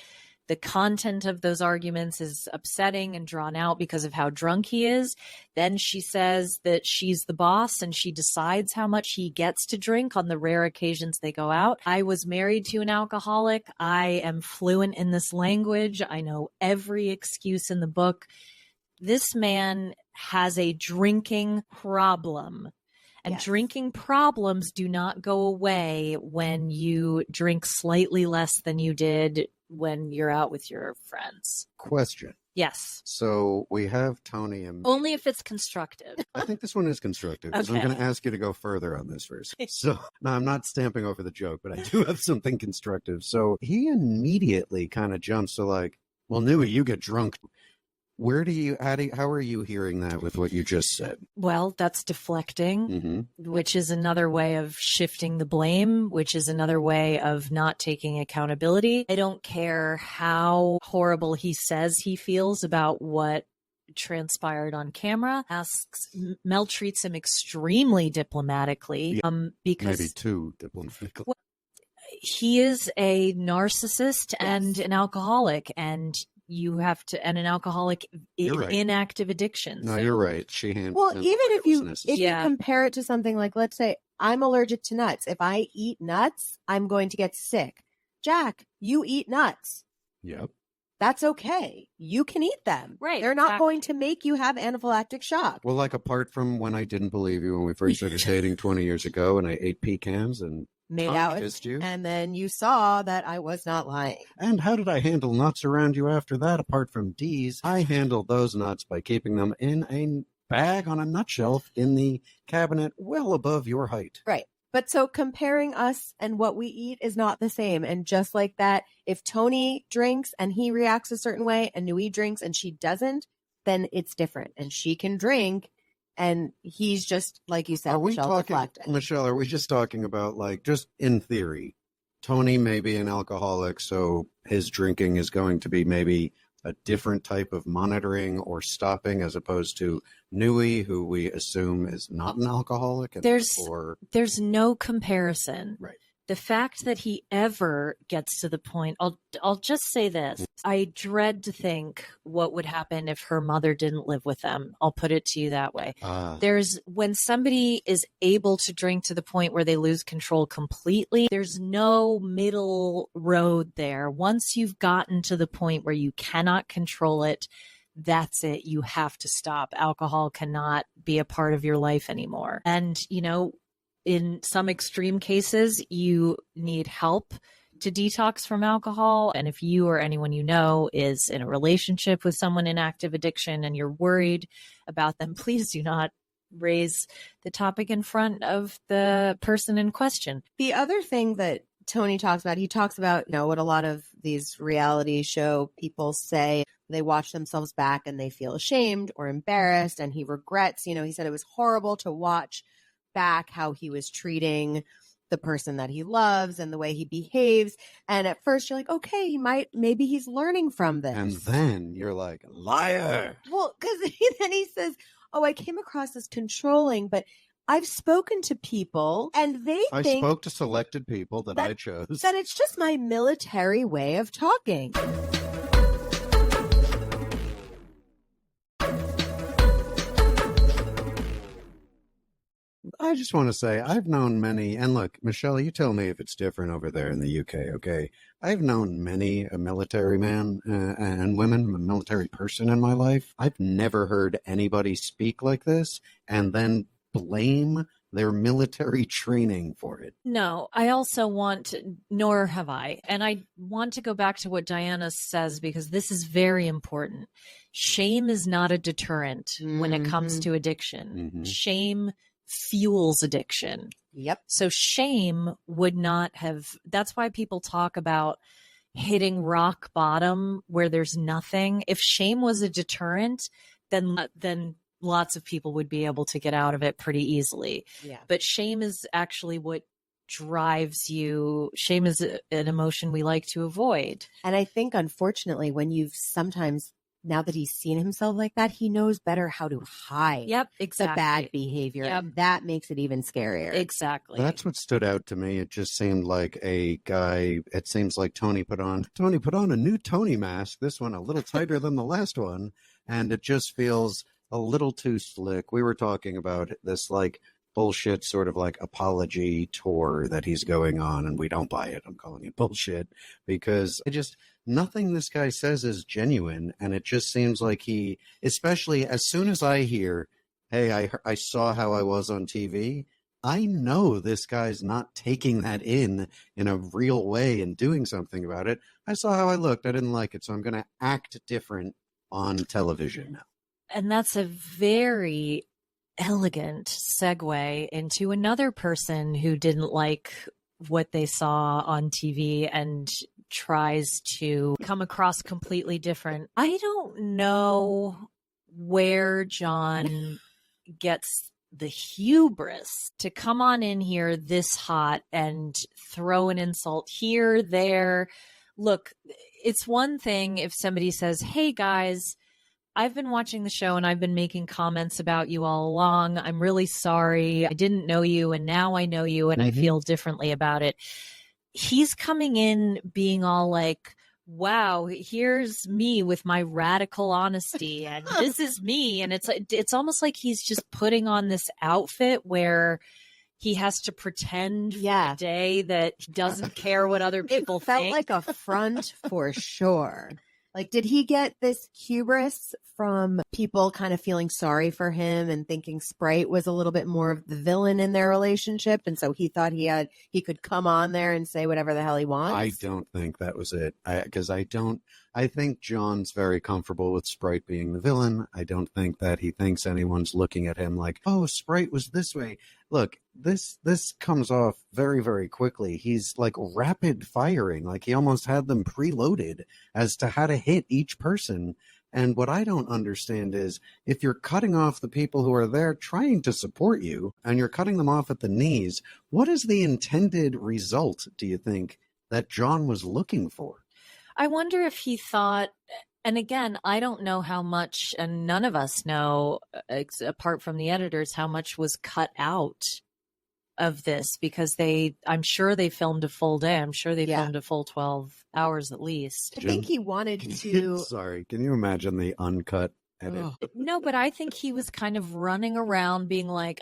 The content of those arguments is upsetting and drawn out because of how drunk he is. Then she says that she's the boss and she decides how much he gets to drink on the rare occasions they go out. I was married to an alcoholic. I am fluent in this language. I know every excuse in the book. This man has a drinking problem. And drinking problems do not go away when you drink slightly less than you did when you're out with your friends. Question. Yes. So we have Tony and... Only if it's constructive. I think this one is constructive, because I'm going to ask you to go further on this first. So, no, I'm not stamping over the joke, but I do have something constructive. So he immediately kind of jumps to like, well, Nui, you get drunk. how are you hearing that with what you just said? Well, that's deflecting, which is another way of shifting the blame, which is another way of not taking accountability. I don't care how horrible he says he feels about what transpired on camera. Mel treats him extremely diplomatically, because Maybe too diplomatically. Well, he is a narcissist and an alcoholic, and an alcoholic in active addictions. No, you're right. Well, even if you compare it to something like, let's say I'm allergic to nuts. If I eat nuts, I'm going to get sick. Jack, you eat nuts. Yep. That's okay. You can eat them. Right. They're not going to make you have anaphylactic shock. Well, like apart from when I didn't believe you when we first started dating 20 years ago and I ate pecans and made out kissed you. And then you saw that I was not lying. And how did I handle nuts around you after that? Apart from D's, I handled those nuts by keeping them in a bag on a nut shelf in the cabinet well above your height. Right. But so comparing us and what we eat is not the same. And just like that, if Tony drinks and he reacts a certain way and Nui drinks and she doesn't, then it's different. And she can drink and he's just, like you said, Michelle, are we just talking about, like, just in theory, Tony may be an alcoholic, so his drinking is going to be maybe a different type of monitoring or stopping as opposed to Nui, who we assume is not an alcoholic? There's no comparison. Right. The fact that he ever gets to the point, I'll just say this. I dread to think what would happen if her mother didn't live with them. I'll put it to you that way. When somebody is able to drink to the point where they lose control completely, there's no middle road there. Once you've gotten to the point where you cannot control it, that's it. You have to stop. Alcohol cannot be a part of your life anymore. And, in some extreme cases, you need help to detox from alcohol. And if you or anyone you know is in a relationship with someone in active addiction and you're worried about them, please do not raise the topic in front of the person in question. The other thing that Tony talks about, he talks about, what a lot of these reality show people say. They watch themselves back and they feel ashamed or embarrassed, and he regrets. He said it was horrible to watch back how he was treating the person that he loves and the way he behaves. And at first you're like, okay, maybe he's learning from this. And then you're like, liar. Well, because then he says, oh, I came across as controlling, but I've spoken to people and I spoke to selected people that I chose. That it's just my military way of talking. I just want to say I've known many, and look, Michelle, you tell me if it's different over there in the UK, okay? I've known many a military man and women, a military person in my life. I've never heard anybody speak like this and then blame their military training for it. No, I also nor have I. And I want to go back to what Diana says, because this is very important. Shame is not a deterrent when it comes to addiction. Mm-hmm. Shame fuels addiction. Yep. So shame would not have, that's why people talk about hitting rock bottom where there's nothing. If shame was a deterrent, then lots of people would be able to get out of it pretty easily. Yeah. But shame is actually what drives you. Shame is an emotion we like to avoid. And I think, unfortunately, now that he's seen himself like that, he knows better how to hide the bad behavior. Yep. And that makes it even scarier. Exactly. That's what stood out to me. It just seemed like it seems like Tony put on a new Tony mask, this one a little tighter than the last one, and it just feels a little too slick. We were talking about this like bullshit sort of like apology tour that he's going on, and we don't buy it. I'm calling it bullshit because nothing this guy says is genuine, and it just seems like he, especially as soon as I hear, hey, I saw how I was on TV, I know this guy's not taking that in a real way and doing something about it. I saw how I looked. I didn't like it, so I'm going to act different on television now. And that's a very elegant segue into another person who didn't like what they saw on TV and tries to come across completely different. I don't know where John gets the hubris to come on in here this hot and throw an insult here, there. Look, it's one thing if somebody says, hey guys, I've been watching the show and I've been making comments about you all along. I'm really sorry. I didn't know you and now I know you and I feel differently about it. He's coming in being all like, wow, here's me with my radical honesty and this is me. And it's almost like he's just putting on this outfit where he has to pretend for a day that he doesn't care what other people think. It felt like a front for sure. Like, did he get this hubris from people kind of feeling sorry for him and thinking Sprite was a little bit more of the villain in their relationship? And so he thought he could come on there and say whatever the hell he wants? I don't think that was it. I think John's very comfortable with Sprite being the villain. I don't think that he thinks anyone's looking at him like, oh, Sprite was this way. Look, this comes off very, very quickly. He's like rapid firing, like he almost had them preloaded as to how to hit each person. And what I don't understand is if you're cutting off the people who are there trying to support you and you're cutting them off at the knees, what is the intended result, do you think, that John was looking for? I wonder if he thought, and again, I don't know how much, and none of us know, apart from the editors, how much was cut out of this, because I'm sure they filmed a full day. I'm sure they filmed a full 12 hours at least. I think he wanted to. Sorry, can you imagine the uncut edit? No, but I think he was kind of running around being like,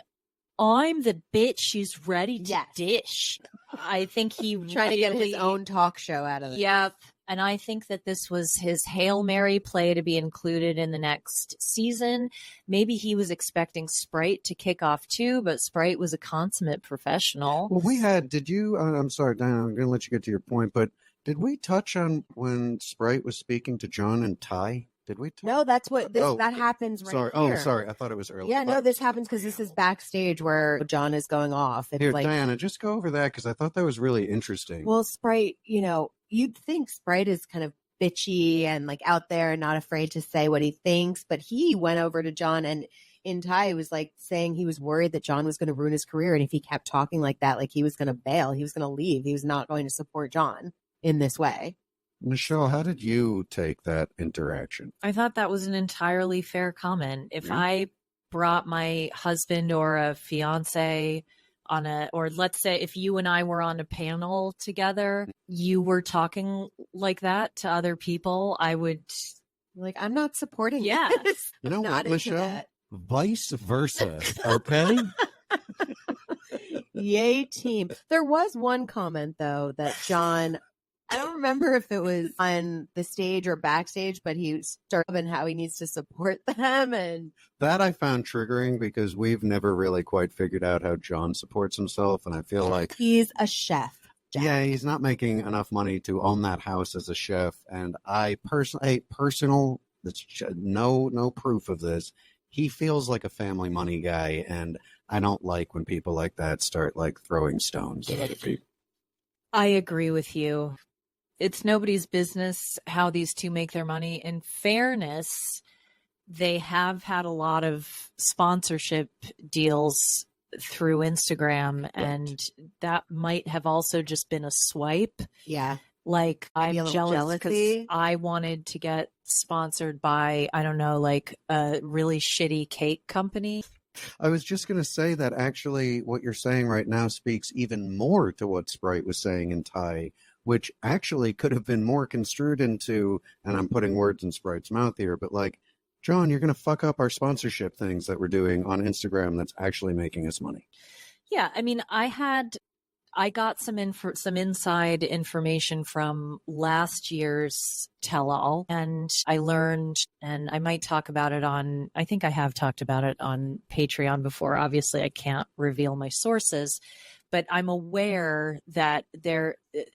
I'm the bitch who's ready to dish. I think he trying to get his own talk show out of it. Yep. And I think that this was his Hail Mary play to be included in the next season. Maybe he was expecting Sprite to kick off too, but Sprite was a consummate professional. Well, I'm sorry, Diana, I'm going to let you get to your point, but did we touch on when Sprite was speaking to John and Ty? Did we? No, that's what that happens right here. Oh, sorry. I thought it was earlier. Yeah, no, this happens because this is backstage where John is going off. Here, Diana, just go over that because I thought that was really interesting. Well, Sprite, you'd think Sprite is kind of bitchy and like out there and not afraid to say what he thinks, but he went over to John and in Ty was like saying he was worried that John was going to ruin his career. And if he kept talking like that, like he was going to bail, he was going to leave. He was not going to support John in this way. Michelle, how did you take that interaction? I thought that was an entirely fair comment. If I brought my husband or a fiance or let's say if you and I were on a panel together, you were talking like that to other people, I would like, I'm not supporting this. You know what, Michelle? Vice versa. Okay. Yay, team. There was one comment though that John, I don't remember if it was on the stage or backstage, but he started and how he needs to support them. And that I found triggering because we've never really quite figured out how John supports himself. And I feel like he's a chef. Jack. Yeah, he's not making enough money to own that house as a chef. And I personally, that's no proof of this. He feels like a family money guy. And I don't like when people like that start like throwing stones at other people. I agree with you. It's nobody's business how these two make their money. In fairness, they have had a lot of sponsorship deals through Instagram, and that might have also just been a swipe. Yeah. Like, I'm jealous because I wanted to get sponsored by, I don't know, like a really shitty cake company. I was just going to say that actually what you're saying right now speaks even more to what Sprite was saying in Thai, which actually could have been more construed into, and I'm putting words in Sprite's mouth here, but like, John, you're going to fuck up our sponsorship things that we're doing on Instagram that's actually making us money. Yeah, I mean, I got some inside information from last year's tell-all, and I learned, and I might talk about it I think I have talked about it on Patreon before. Obviously, I can't reveal my sources, but I'm aware that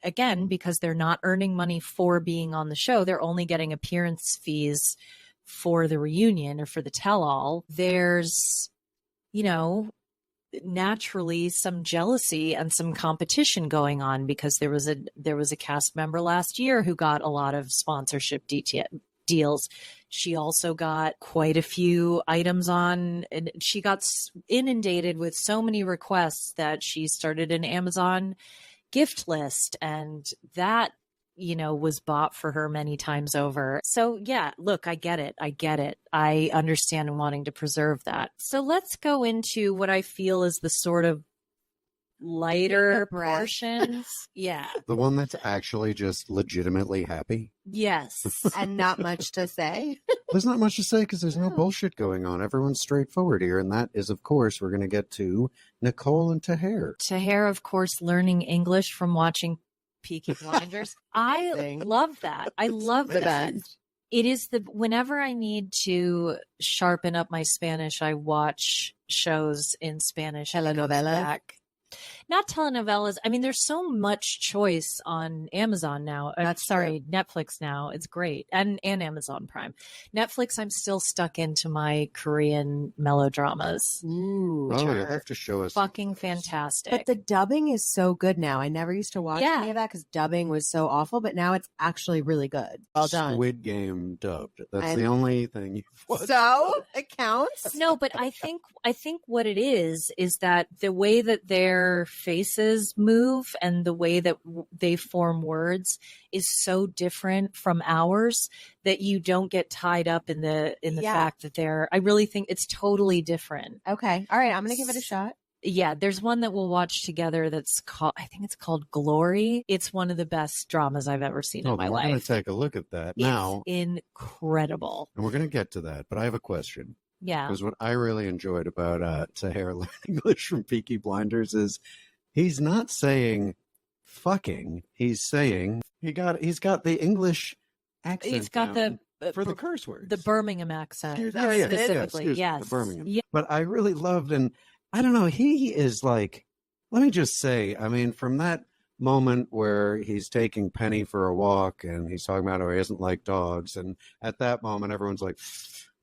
again, because they're not earning money for being on the show, they're only getting appearance fees for the reunion or for the tell-all. There's, naturally some jealousy and some competition going on, because there was a cast member last year who got a lot of sponsorship deals. She also got quite a few items on, and she got inundated with so many requests that she started an Amazon gift list, and that, was bought for her many times over. So yeah, look, I get it. I understand wanting to preserve that. So let's go into what I feel is the sort of lighter portions. Yeah. The one that's actually just legitimately happy. Yes. And not much to say. There's not much to say because there's no bullshit going on. Everyone's straightforward here. And that is, of course, we're going to get to Nicole and Taher. Taher, of course, learning English from watching Peaky Blinders. I love that. I love that. It is whenever I need to sharpen up my Spanish, I watch shows in Spanish. Telenovelas. Not telenovelas. I mean, there's so much choice on Amazon now. Netflix now. It's great. And Amazon Prime. Netflix, I'm still stuck into my Korean melodramas. Which you have to show us. Fucking fantastic. But the dubbing is so good now. I never used to watch any of that because dubbing was so awful, but now it's actually really good. Well done. Squid Game dubbed. That's the only thing you've watched. So it counts? No, but I think what it is that the way that their faces move and the way that they form words is so different from ours that you don't get tied up in the fact that I really think it's totally different. Okay. All right. I'm going to give it a shot. Yeah. There's one that we'll watch together I think it's called Glory. It's one of the best dramas I've ever seen in my life. We're going to take a look at that now. Incredible. And we're going to get to that, but I have a question. Yeah. Because what I really enjoyed about Taher learning English from Peaky Blinders is he's not saying fucking. He's saying he's got the English accent. He's got for the curse words. The Birmingham accent. Specifically. Yes. The Birmingham. Yeah. But I really loved, and I don't know, he is like, let me just say, I mean, from that moment where he's taking Penny for a walk and he's talking about how he doesn't like dogs, and at that moment everyone's like,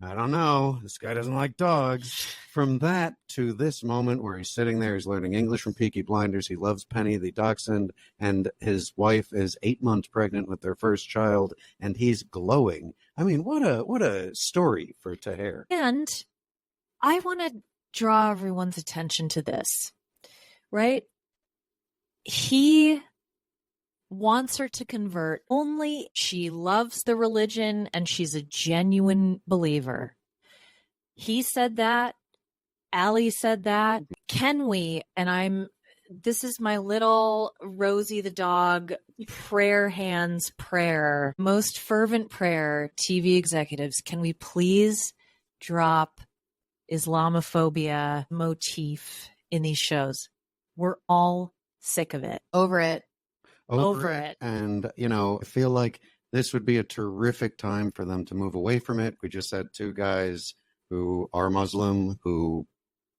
I don't know, this guy doesn't like dogs. From that to this moment where he's sitting there, he's learning English from Peaky Blinders, he loves Penny the dachshund, and his wife is 8 months pregnant with their first child, and he's glowing. I mean, what a story for Taher. And I want to draw everyone's attention to this, right? He wants her to convert. Only she loves the religion and she's a genuine believer. He said that. Allie said that. Can we, this is my little Rosie the dog prayer hands prayer, most fervent prayer, TV executives, can we please drop Islamophobia motif in these shows? We're all sick of it. Over it. Over it. And, I feel like this would be a terrific time for them to move away from it. We just had two guys who are Muslim,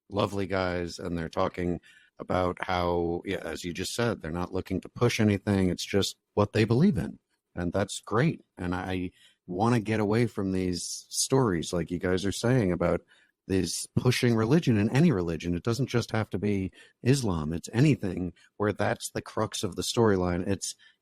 lovely guys, and they're talking about how, as you just said, they're not looking to push anything. It's just what they believe in. And that's great. And I want to get away from these stories, like you guys are saying, about this pushing religion in any religion. It doesn't just have to be Islam. It's anything where that's the crux of the storyline.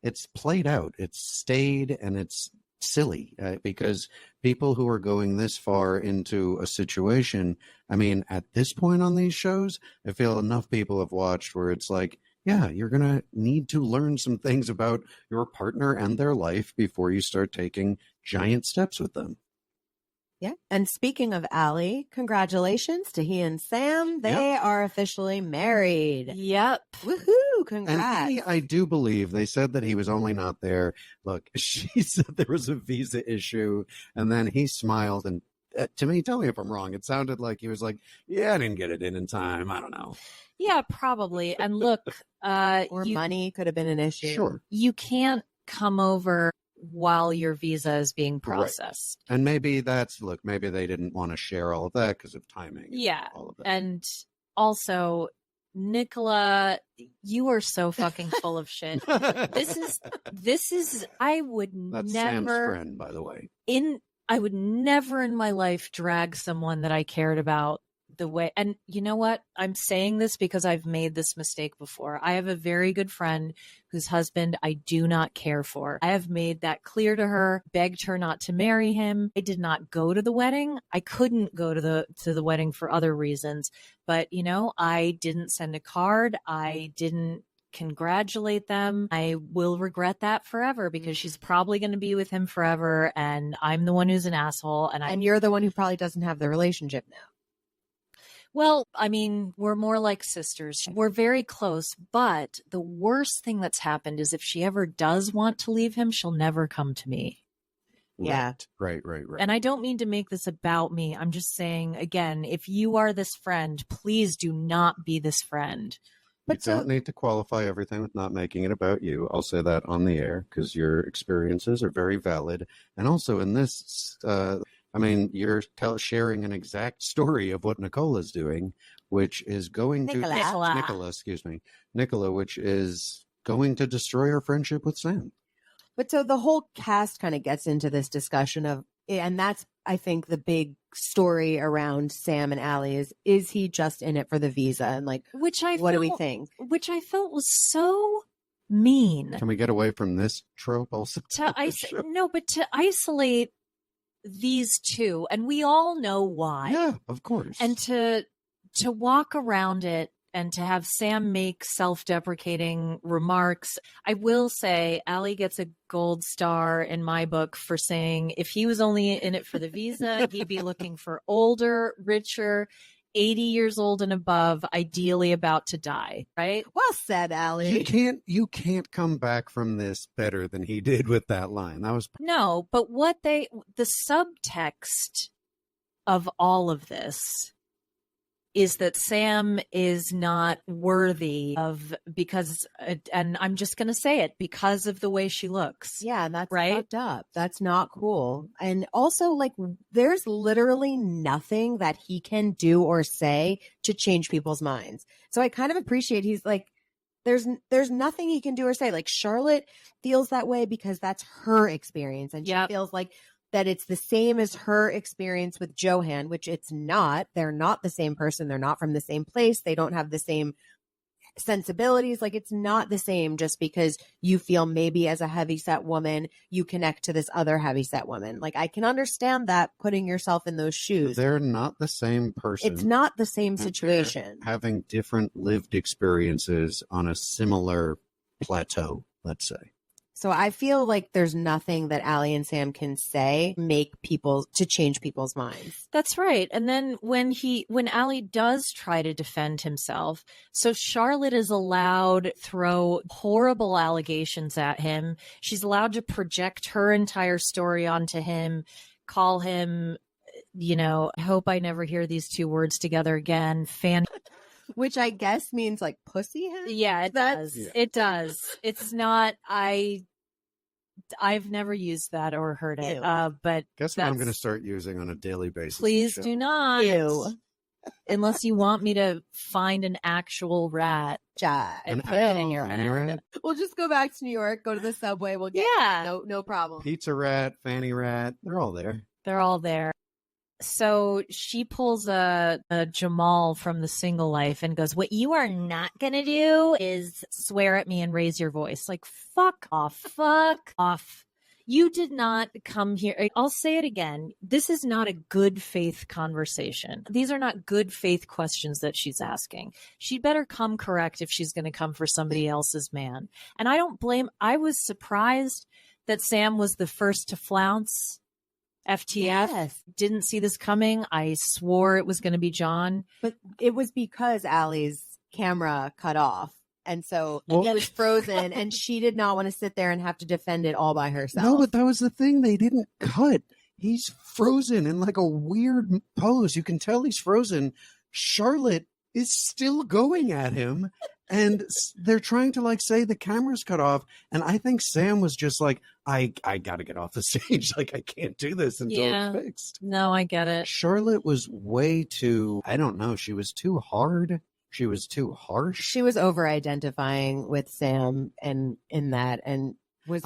It's played out. It's stayed, and it's silly because people who are going this far into a situation, I mean, at this point on these shows, I feel enough people have watched where it's like, yeah, you're going to need to learn some things about your partner and their life before you start taking giant steps with them. Yeah. And speaking of Allie, congratulations to he and Sam. They are officially married. Yep. Woohoo. Congrats. And I do believe they said that he was only not there. Look, she said there was a visa issue, and then he smiled. And to me, tell me if I'm wrong, it sounded like he was like, yeah, I didn't get it in time. I don't know. Yeah, probably. And look, or money could have been an issue. Sure. You can't come over while your visa is being processed. Right. And maybe maybe they didn't want to share all of that because of timing. Yeah. All of that. And also, Nicola, you are so fucking full of shit. This is, I would That's never, Sam's friend, by the way. I would never in my life drag someone that I cared about the way, and you know what? I'm saying this because I've made this mistake before. I have a very good friend whose husband I do not care for. I have made that clear to her, begged her not to marry him. I did not go to the wedding. I couldn't go to the wedding for other reasons. But, I didn't send a card. I didn't congratulate them. I will regret that forever because she's probably going to be with him forever, and I'm the one who's an asshole. And you're the one who probably doesn't have the relationship now. Well, I mean, we're more like sisters. We're very close, but the worst thing that's happened is if she ever does want to leave him, she'll never come to me. Yeah. Right. And I don't mean to make this about me. I'm just saying, again, if you are this friend, please do not be this friend. But you don't need to qualify everything with not making it about you. I'll say that on the air because your experiences are very valid. And also in this, you're sharing an exact story of what Nicola's doing, which is going Nicola, which is going to destroy her friendship with Sam. But so the whole cast kind of gets into this discussion of, and that's, I think, the big story around Sam and Allie is he just in it for the visa? And what do we think? Which I felt was so mean. Can we get away from this trope also? To isolate these two, and we all know why. Yeah, of course. And to walk around it and to have Sam make self-deprecating remarks. I will say Allie gets a gold star in my book for saying if he was only in it for the visa, he'd be looking for older, richer, 80 years old and above, ideally about to die, right? Well said, Allie. You can't come back from this better than he did with that line. That was No, but the subtext of all of this is that Sam is not worthy of, because, and I'm just going to say it, because of the way she looks. Yeah, that's right? fucked up. That's not cool. And also, there's literally nothing that he can do or say to change people's minds. So I kind of appreciate he's there's nothing he can do or say. Charlotte feels that way because that's her experience. And she feels like that it's the same as her experience with Johan, which it's not. They're not the same person. They're not from the same place. They don't have the same sensibilities. It's not the same just because you feel maybe as a heavyset woman, you connect to this other heavyset woman. I can understand that, putting yourself in those shoes. They're not the same person. It's not the same situation. Having different lived experiences on a similar plateau, let's say. So I feel like there's nothing that Allie and Sam can say to change people's minds. That's right. And then when Allie does try to defend himself, so Charlotte is allowed to throw horrible allegations at him. She's allowed to project her entire story onto him, call him, I hope I never hear these two words together again, which I guess means pussy head? Yeah, it does. Yeah. It does. It's not, I've never used that or heard it. But guess what I'm going to start using on a daily basis. Please do not. Ew. Unless you want me to find an actual rat and put it in your head. We'll just go back to New York, go to the subway. We'll get no problem. Pizza rat, fanny rat, they're all there. They're all there. So she pulls a Jamal from The Single Life and goes, what you are not going to do is swear at me and raise your voice. Fuck off. You did not come here. I'll say it again. This is not a good faith conversation. These are not good faith questions that she's asking. She'd better come correct if she's going to come for somebody else's man. And I don't blame. I was surprised that Sam was the first to flounce. FTF. Yes. Didn't see this coming. I swore it was going to be John. But it was because Allie's camera cut off. And so it was frozen and she did not want to sit there and have to defend it all by herself. No, but that was the thing. They didn't cut. He's frozen in a weird pose. You can tell he's frozen. Charlotte is still going at him. And they're trying to say the camera's cut off. And I think Sam was just I got to get off the stage. I can't do this until it's fixed. No, I get it. Charlotte was way too, I don't know. She was too hard. She was too harsh. She was over-identifying with Sam and in that and was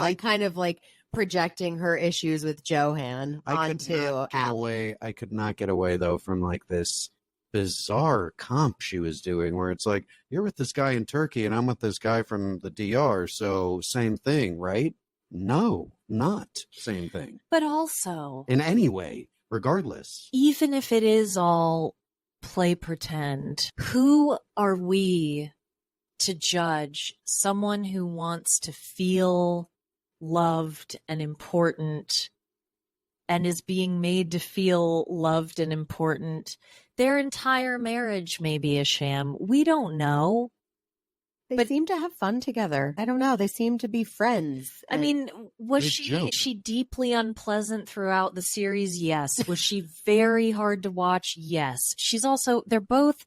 projecting her issues with Johan onto Allie. I could not get away though from this bizarre comp she was doing where it's like, you're with this guy in Turkey and I'm with this guy from the DR, so same thing, right? No, not same thing. But also, in any way, regardless. Even if it is all play pretend, who are we to judge someone who wants to feel loved and important and is being made to feel loved and important? Their entire marriage may be a sham. We don't know. They seem to have fun together. I don't know. They seem to be friends. I mean, was she deeply unpleasant throughout the series? Yes. Was she very hard to watch? Yes. She's also, they're both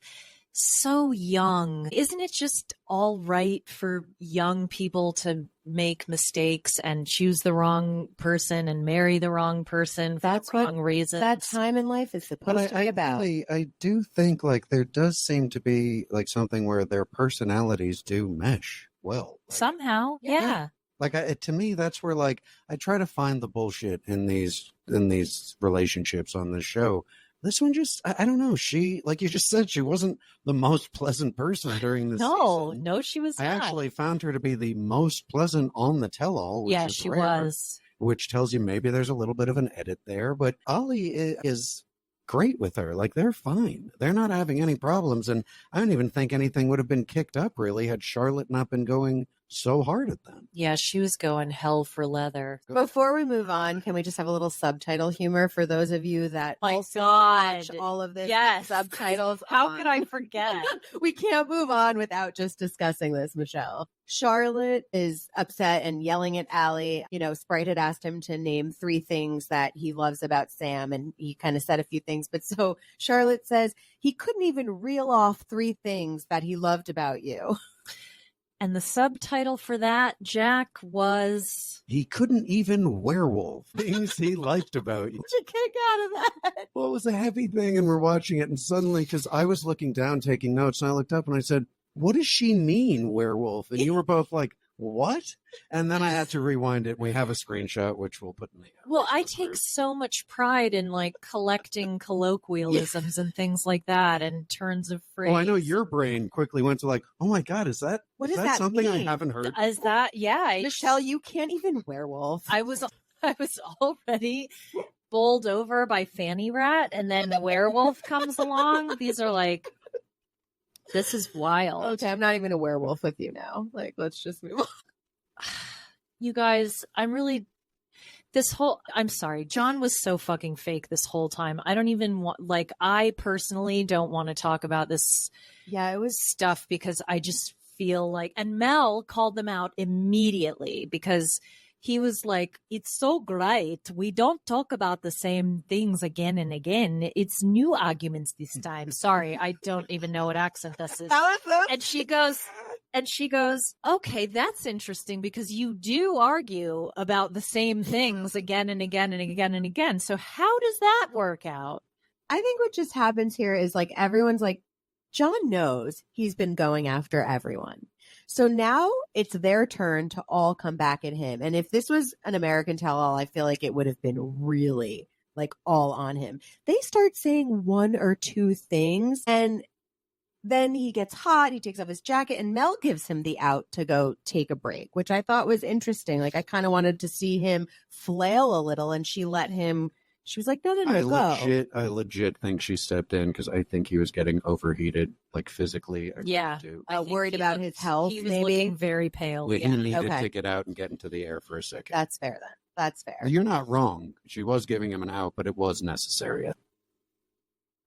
so young. Isn't it just all right for young people to make mistakes and choose the wrong person and marry the wrong person for the wrong reasons? That time in life is supposed to be about. I do think like there does seem to be like something where their personalities do mesh well. Like, somehow. Yeah. Like to me, that's where like I try to find the bullshit in these relationships on this show. This one just, I don't know. She, like you just said, she wasn't the most pleasant person during this season. No, she was not. I actually found her to be the most pleasant on the tell-all. Yeah, she was. Which tells you maybe there's a little bit of an edit there. But Ollie is great with her. Like, they're fine. They're not having any problems. And I don't even think anything would have been kicked up, really, had Charlotte not been going so hard at them. Yeah, she was going hell for leather. Before we move on, can we just have a little subtitle humor for those of you that also watch all of this? Yes. Subtitles. How could I forget? We can't move on without just discussing this, Michelle. Charlotte is upset and yelling at Allie. You know, Sprite had asked him to name 3 things that he loves about Sam, and he kind of said a few things. But so Charlotte says he couldn't even reel off 3 things that he loved about you. And the subtitle for that, Jack, was... He couldn't even werewolf things he liked about you. What'd you kick out of that? Well, it was a heavy thing, and we're watching it, and suddenly, because I was looking down, taking notes, and I looked up, and I said, what does she mean, werewolf? And you were both like, what? And then I had to rewind it. We have a screenshot, which we'll put in the... Well, I take so much pride in, like, collecting colloquialisms and things like that and turns of phrase. Well, I know your brain quickly went to like, oh my God, is that something mean? I haven't heard? Is that, yeah. Michelle, you can't even werewolf. I was already bowled over by Fanny Rat, and then the werewolf comes along. These are like... This is wild. Okay, I'm not even a werewolf with you now. Like, let's just move on. You guys, I'm sorry. John was so fucking fake this whole time. I don't even want, like, I personally don't want to talk about this it was stuff because I just feel like, and Mel called them out immediately because he was like, it's so great. We don't talk about the same things again and again. It's new arguments this time. Sorry, I don't even know what accent this is. And she goes, okay, that's interesting because you do argue about the same things again and again and again and again. So how does that work out? I think what just happens here is like everyone's like, John knows he's been going after everyone. So now it's their turn to all come back at him. And if this was an American tell-all, I feel like it would have been really like all on him. They start saying 1 or 2 things and then he gets hot. He takes off his jacket and Mel gives him the out to go take a break, which I thought was interesting. Like I kind of wanted to see him flail a little and she let him. She was like, no, go. I legit think she stepped in because I think he was getting overheated, like physically. Yeah. Worried about his health, he was maybe. Looking very pale. He needed to get out and get into the air for a second. That's fair then. That's fair. You're not wrong. She was giving him an out, but it was necessary.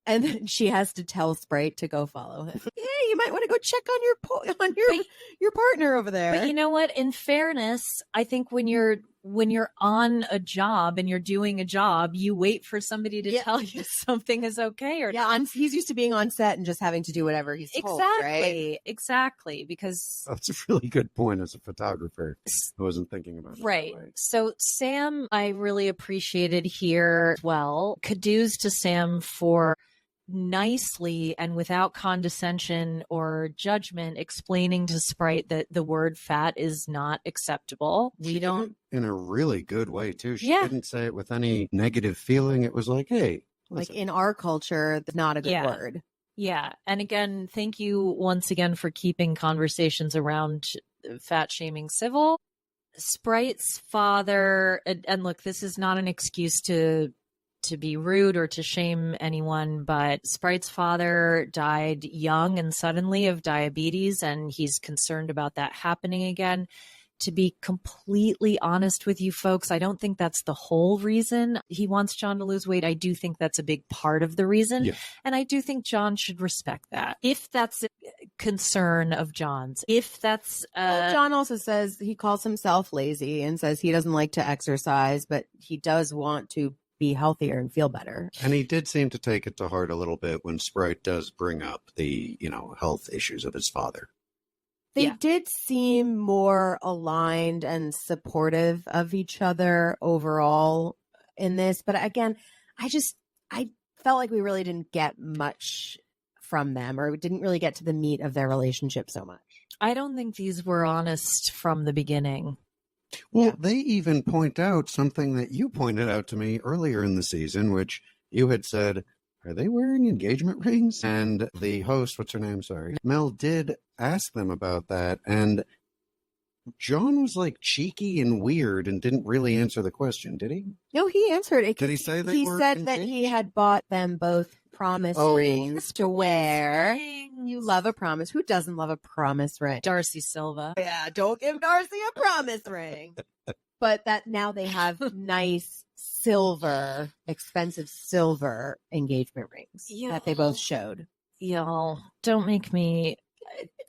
And then she has to tell Sprite to go follow him. Yeah, you might want to go check on your partner over there. But you know what? In fairness, I think when you're on a job and you're doing a job, you wait for somebody to tell you something is okay or not. He's used to being on set and just having to do whatever he's told, right? Exactly. Because that's a really good point as a photographer. I wasn't thinking about it. Right. So Sam, I really appreciated here as well. Kudos to Sam for nicely and without condescension or judgment explaining to Sprite that the word fat is not acceptable. We don't, in a really good way too. She didn't say it with any negative feeling. It was like, hey, listen. Like in our culture, that's not a good word. Yeah. And again, thank you once again for keeping conversations around fat shaming civil. Sprite's father, and look, this is not an excuse to be rude or to shame anyone, but Sprite's father died young and suddenly of diabetes, and he's concerned about that happening again. To be completely honest with you folks, I don't think that's the whole reason he wants John to lose weight. I do think that's a big part of the reason. Yeah. And I do think John should respect that. If that's a concern of John's, if that's... Well, John also says he calls himself lazy and says he doesn't like to exercise, but he does want to be healthier and feel better. And he did seem to take it to heart a little bit when Sprite does bring up the, health issues of his father. They did seem more aligned and supportive of each other overall in this. But again, I felt like we really didn't get much from them, or we didn't really get to the meat of their relationship so much. I don't think these were honest from the beginning. Well, they even point out something that you pointed out to me earlier in the season, which you had said, are they wearing engagement rings? And the host, what's her name? Sorry. Mel did ask them about that. And John was like cheeky and weird and didn't really answer the question, did he? No, he answered it. Did he say that? He said that he had bought them both promise rings to wear. You love a promise. Who doesn't love a promise ring? Darcy Silva. Yeah, don't give Darcy a promise ring. But that now they have nice expensive silver engagement rings that they both showed. Y'all, don't make me...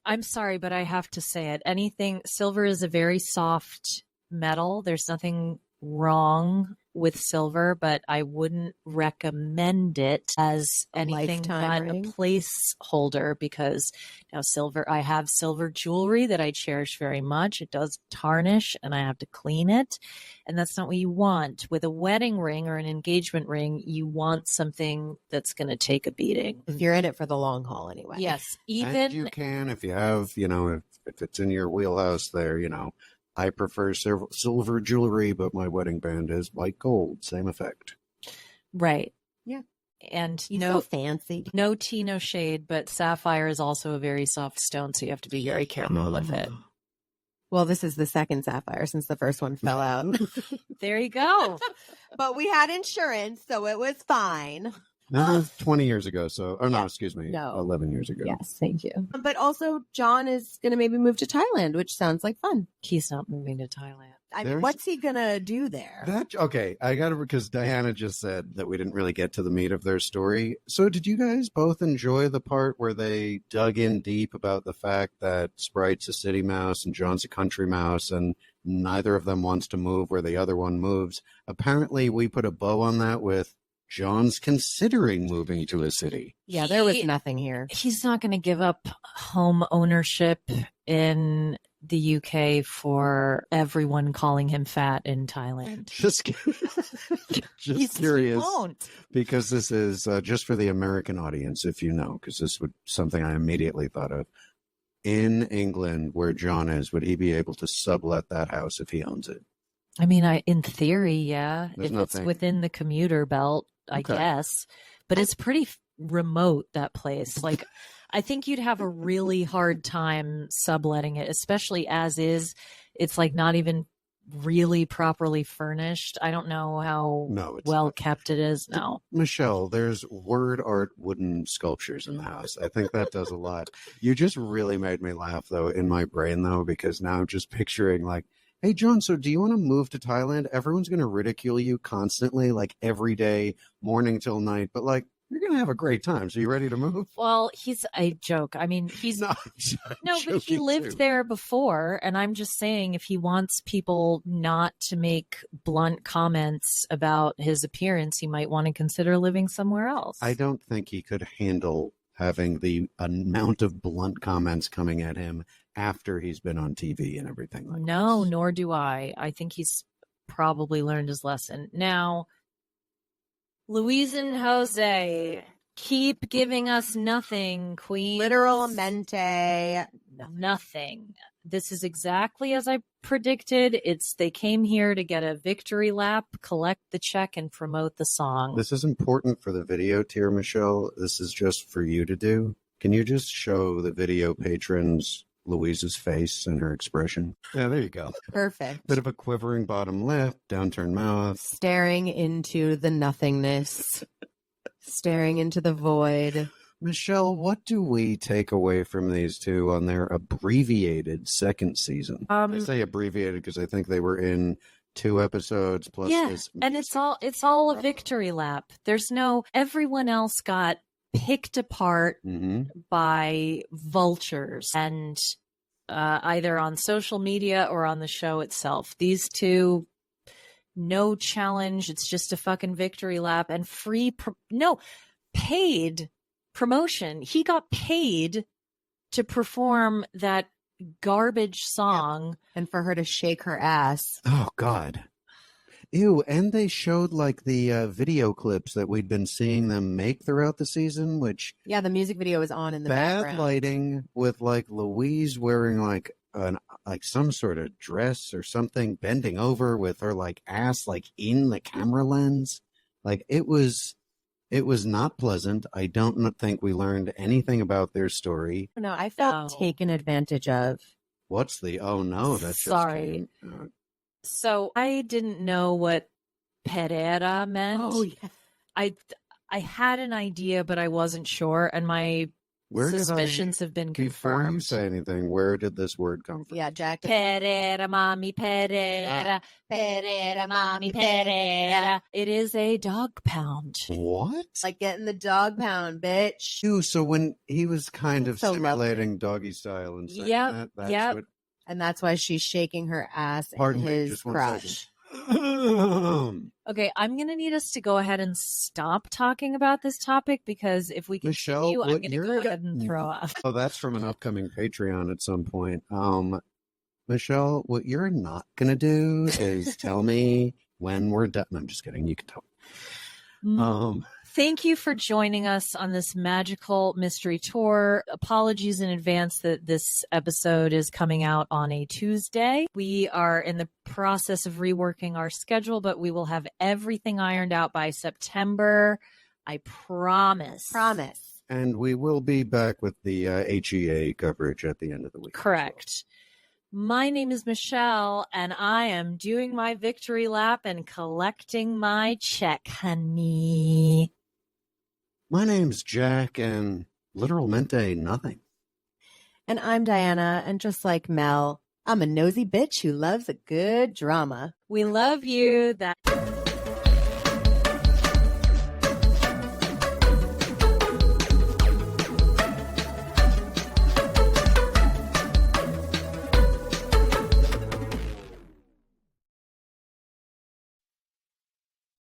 I'm sorry, but I have to say it. Silver is a very soft metal. There's nothing wrong with silver, but I wouldn't recommend it as anything but a placeholder, because now I have silver jewelry that I cherish very much. It does tarnish and I have to clean it. And that's not what you want. With a wedding ring or an engagement ring, you want something that's going to take a beating. If you're in it for the long haul anyway. Yes. And you can, if you have, if it's in your wheelhouse there, I prefer silver jewelry, but my wedding band is white gold. Same effect. Right. Yeah. And so fancy. No tea, no shade, but sapphire is also a very soft stone, so you have to be very careful with it. Well, this is the second sapphire since the first one fell out. There you go. But we had insurance, so it was fine. That was 20 years ago. No, excuse me. No. 11 years ago. Yes, thank you. But also, John is going to maybe move to Thailand, which sounds like fun. He's not moving to Thailand. I mean, what's he going to do there? Because Diana just said that we didn't really get to the meat of their story. So did you guys both enjoy the part where they dug in deep about the fact that Sprite's a city mouse and John's a country mouse, and neither of them wants to move where the other one moves? Apparently, we put a bow on that with John's considering moving to a city. Yeah, there was nothing here. He's not going to give up home ownership in the UK for everyone calling him fat in Thailand. Just curious, because this is just for the American audience, if you know, because this would something I immediately thought of. In England, where John is, would he be able to sublet that house if he owns it? I mean, in theory, yeah. There's if nothing. It's within the commuter belt, I guess. But it's pretty remote, that place. Like, I think you'd have a really hard time subletting it, especially as is. It's like not even really properly furnished. I don't know how well kept it is now. Michelle, there's word art wooden sculptures in the house. I think that does a lot. You just really made me laugh, though, in my brain, though, because now I'm just picturing like, hey, John, so do you want to move to Thailand? Everyone's going to ridicule you constantly, like every day, morning till night. But like, you're going to have a great time. So you ready to move? Well, I joke. I mean, but he lived there before. And I'm just saying, if he wants people not to make blunt comments about his appearance, he might want to consider living somewhere else. I don't think he could handle having the amount of blunt comments coming at him after he's been on TV and everything like No, this. Nor do I. I think he's probably learned his lesson. Now, Louise and Jose, keep giving us nothing, queen. Literalmente nothing. This is exactly as I predicted. They came here to get a victory lap, collect the check, and promote the song. This is important for the video tier, Michelle. This is just for you to do. Can you just show the video patrons Louise's face and her expression? Yeah, there you go. Perfect. Bit of a quivering bottom lip, downturned mouth. Staring into the nothingness. Staring into the void. Michelle, what do we take away from these two on their abbreviated second season? I say abbreviated because I think they were in 2 episodes plus this. And it's all a victory lap. Everyone else got picked apart by vultures, and either on social media or on the show itself. These two, no challenge. It's just a fucking victory lap and paid promotion. He got paid to perform that garbage song. And for her to shake her ass. Oh, God. Ew, and they showed like the video clips that we'd been seeing them make throughout the season, which... Yeah, the music video was on in the bad background. lighting with like Louise wearing like some sort of dress or something, bending over with her like ass like in the camera lens. Like it was not pleasant. I don't think we learned anything about their story. No, I felt taken advantage of. What's the... Oh, no, that's Sorry. So I didn't know what Pereira meant. Oh, yeah. I had an idea, but I wasn't sure, and my suspicions have been confirmed. Before you say anything, where did this word come from? Yeah, Jack. Pereira, mommy, Pereira, Pereira, mommy, Pereira. It is a dog pound. What? Like getting the dog pound, bitch. Ew, so when he was kind of So simulating doggy style and saying that's Yep. what... And that's why she's shaking her ass Pardon in me, his just 1 crotch. second. Okay, I'm going to need us to go ahead and stop talking about this topic, because if we Michelle, continue, I'm what going to go you're- ahead and throw up. Oh, that's from an upcoming Patreon at some point. Michelle, what you're not going to do is tell me when we're done. I'm just kidding. You can tell. Thank you for joining us on this magical mystery tour. Apologies in advance that this episode is coming out on a Tuesday. We are in the process of reworking our schedule, but we will have everything ironed out by September. I promise. Promise. And we will be back with the HEA coverage at the end of the week. Correct. My name is Michelle, and I am doing my victory lap and collecting my check, honey. My name's Jack, and literal mente nothing. And I'm Diana, and just like Mel, I'm a nosy bitch who loves a good drama. We love you. That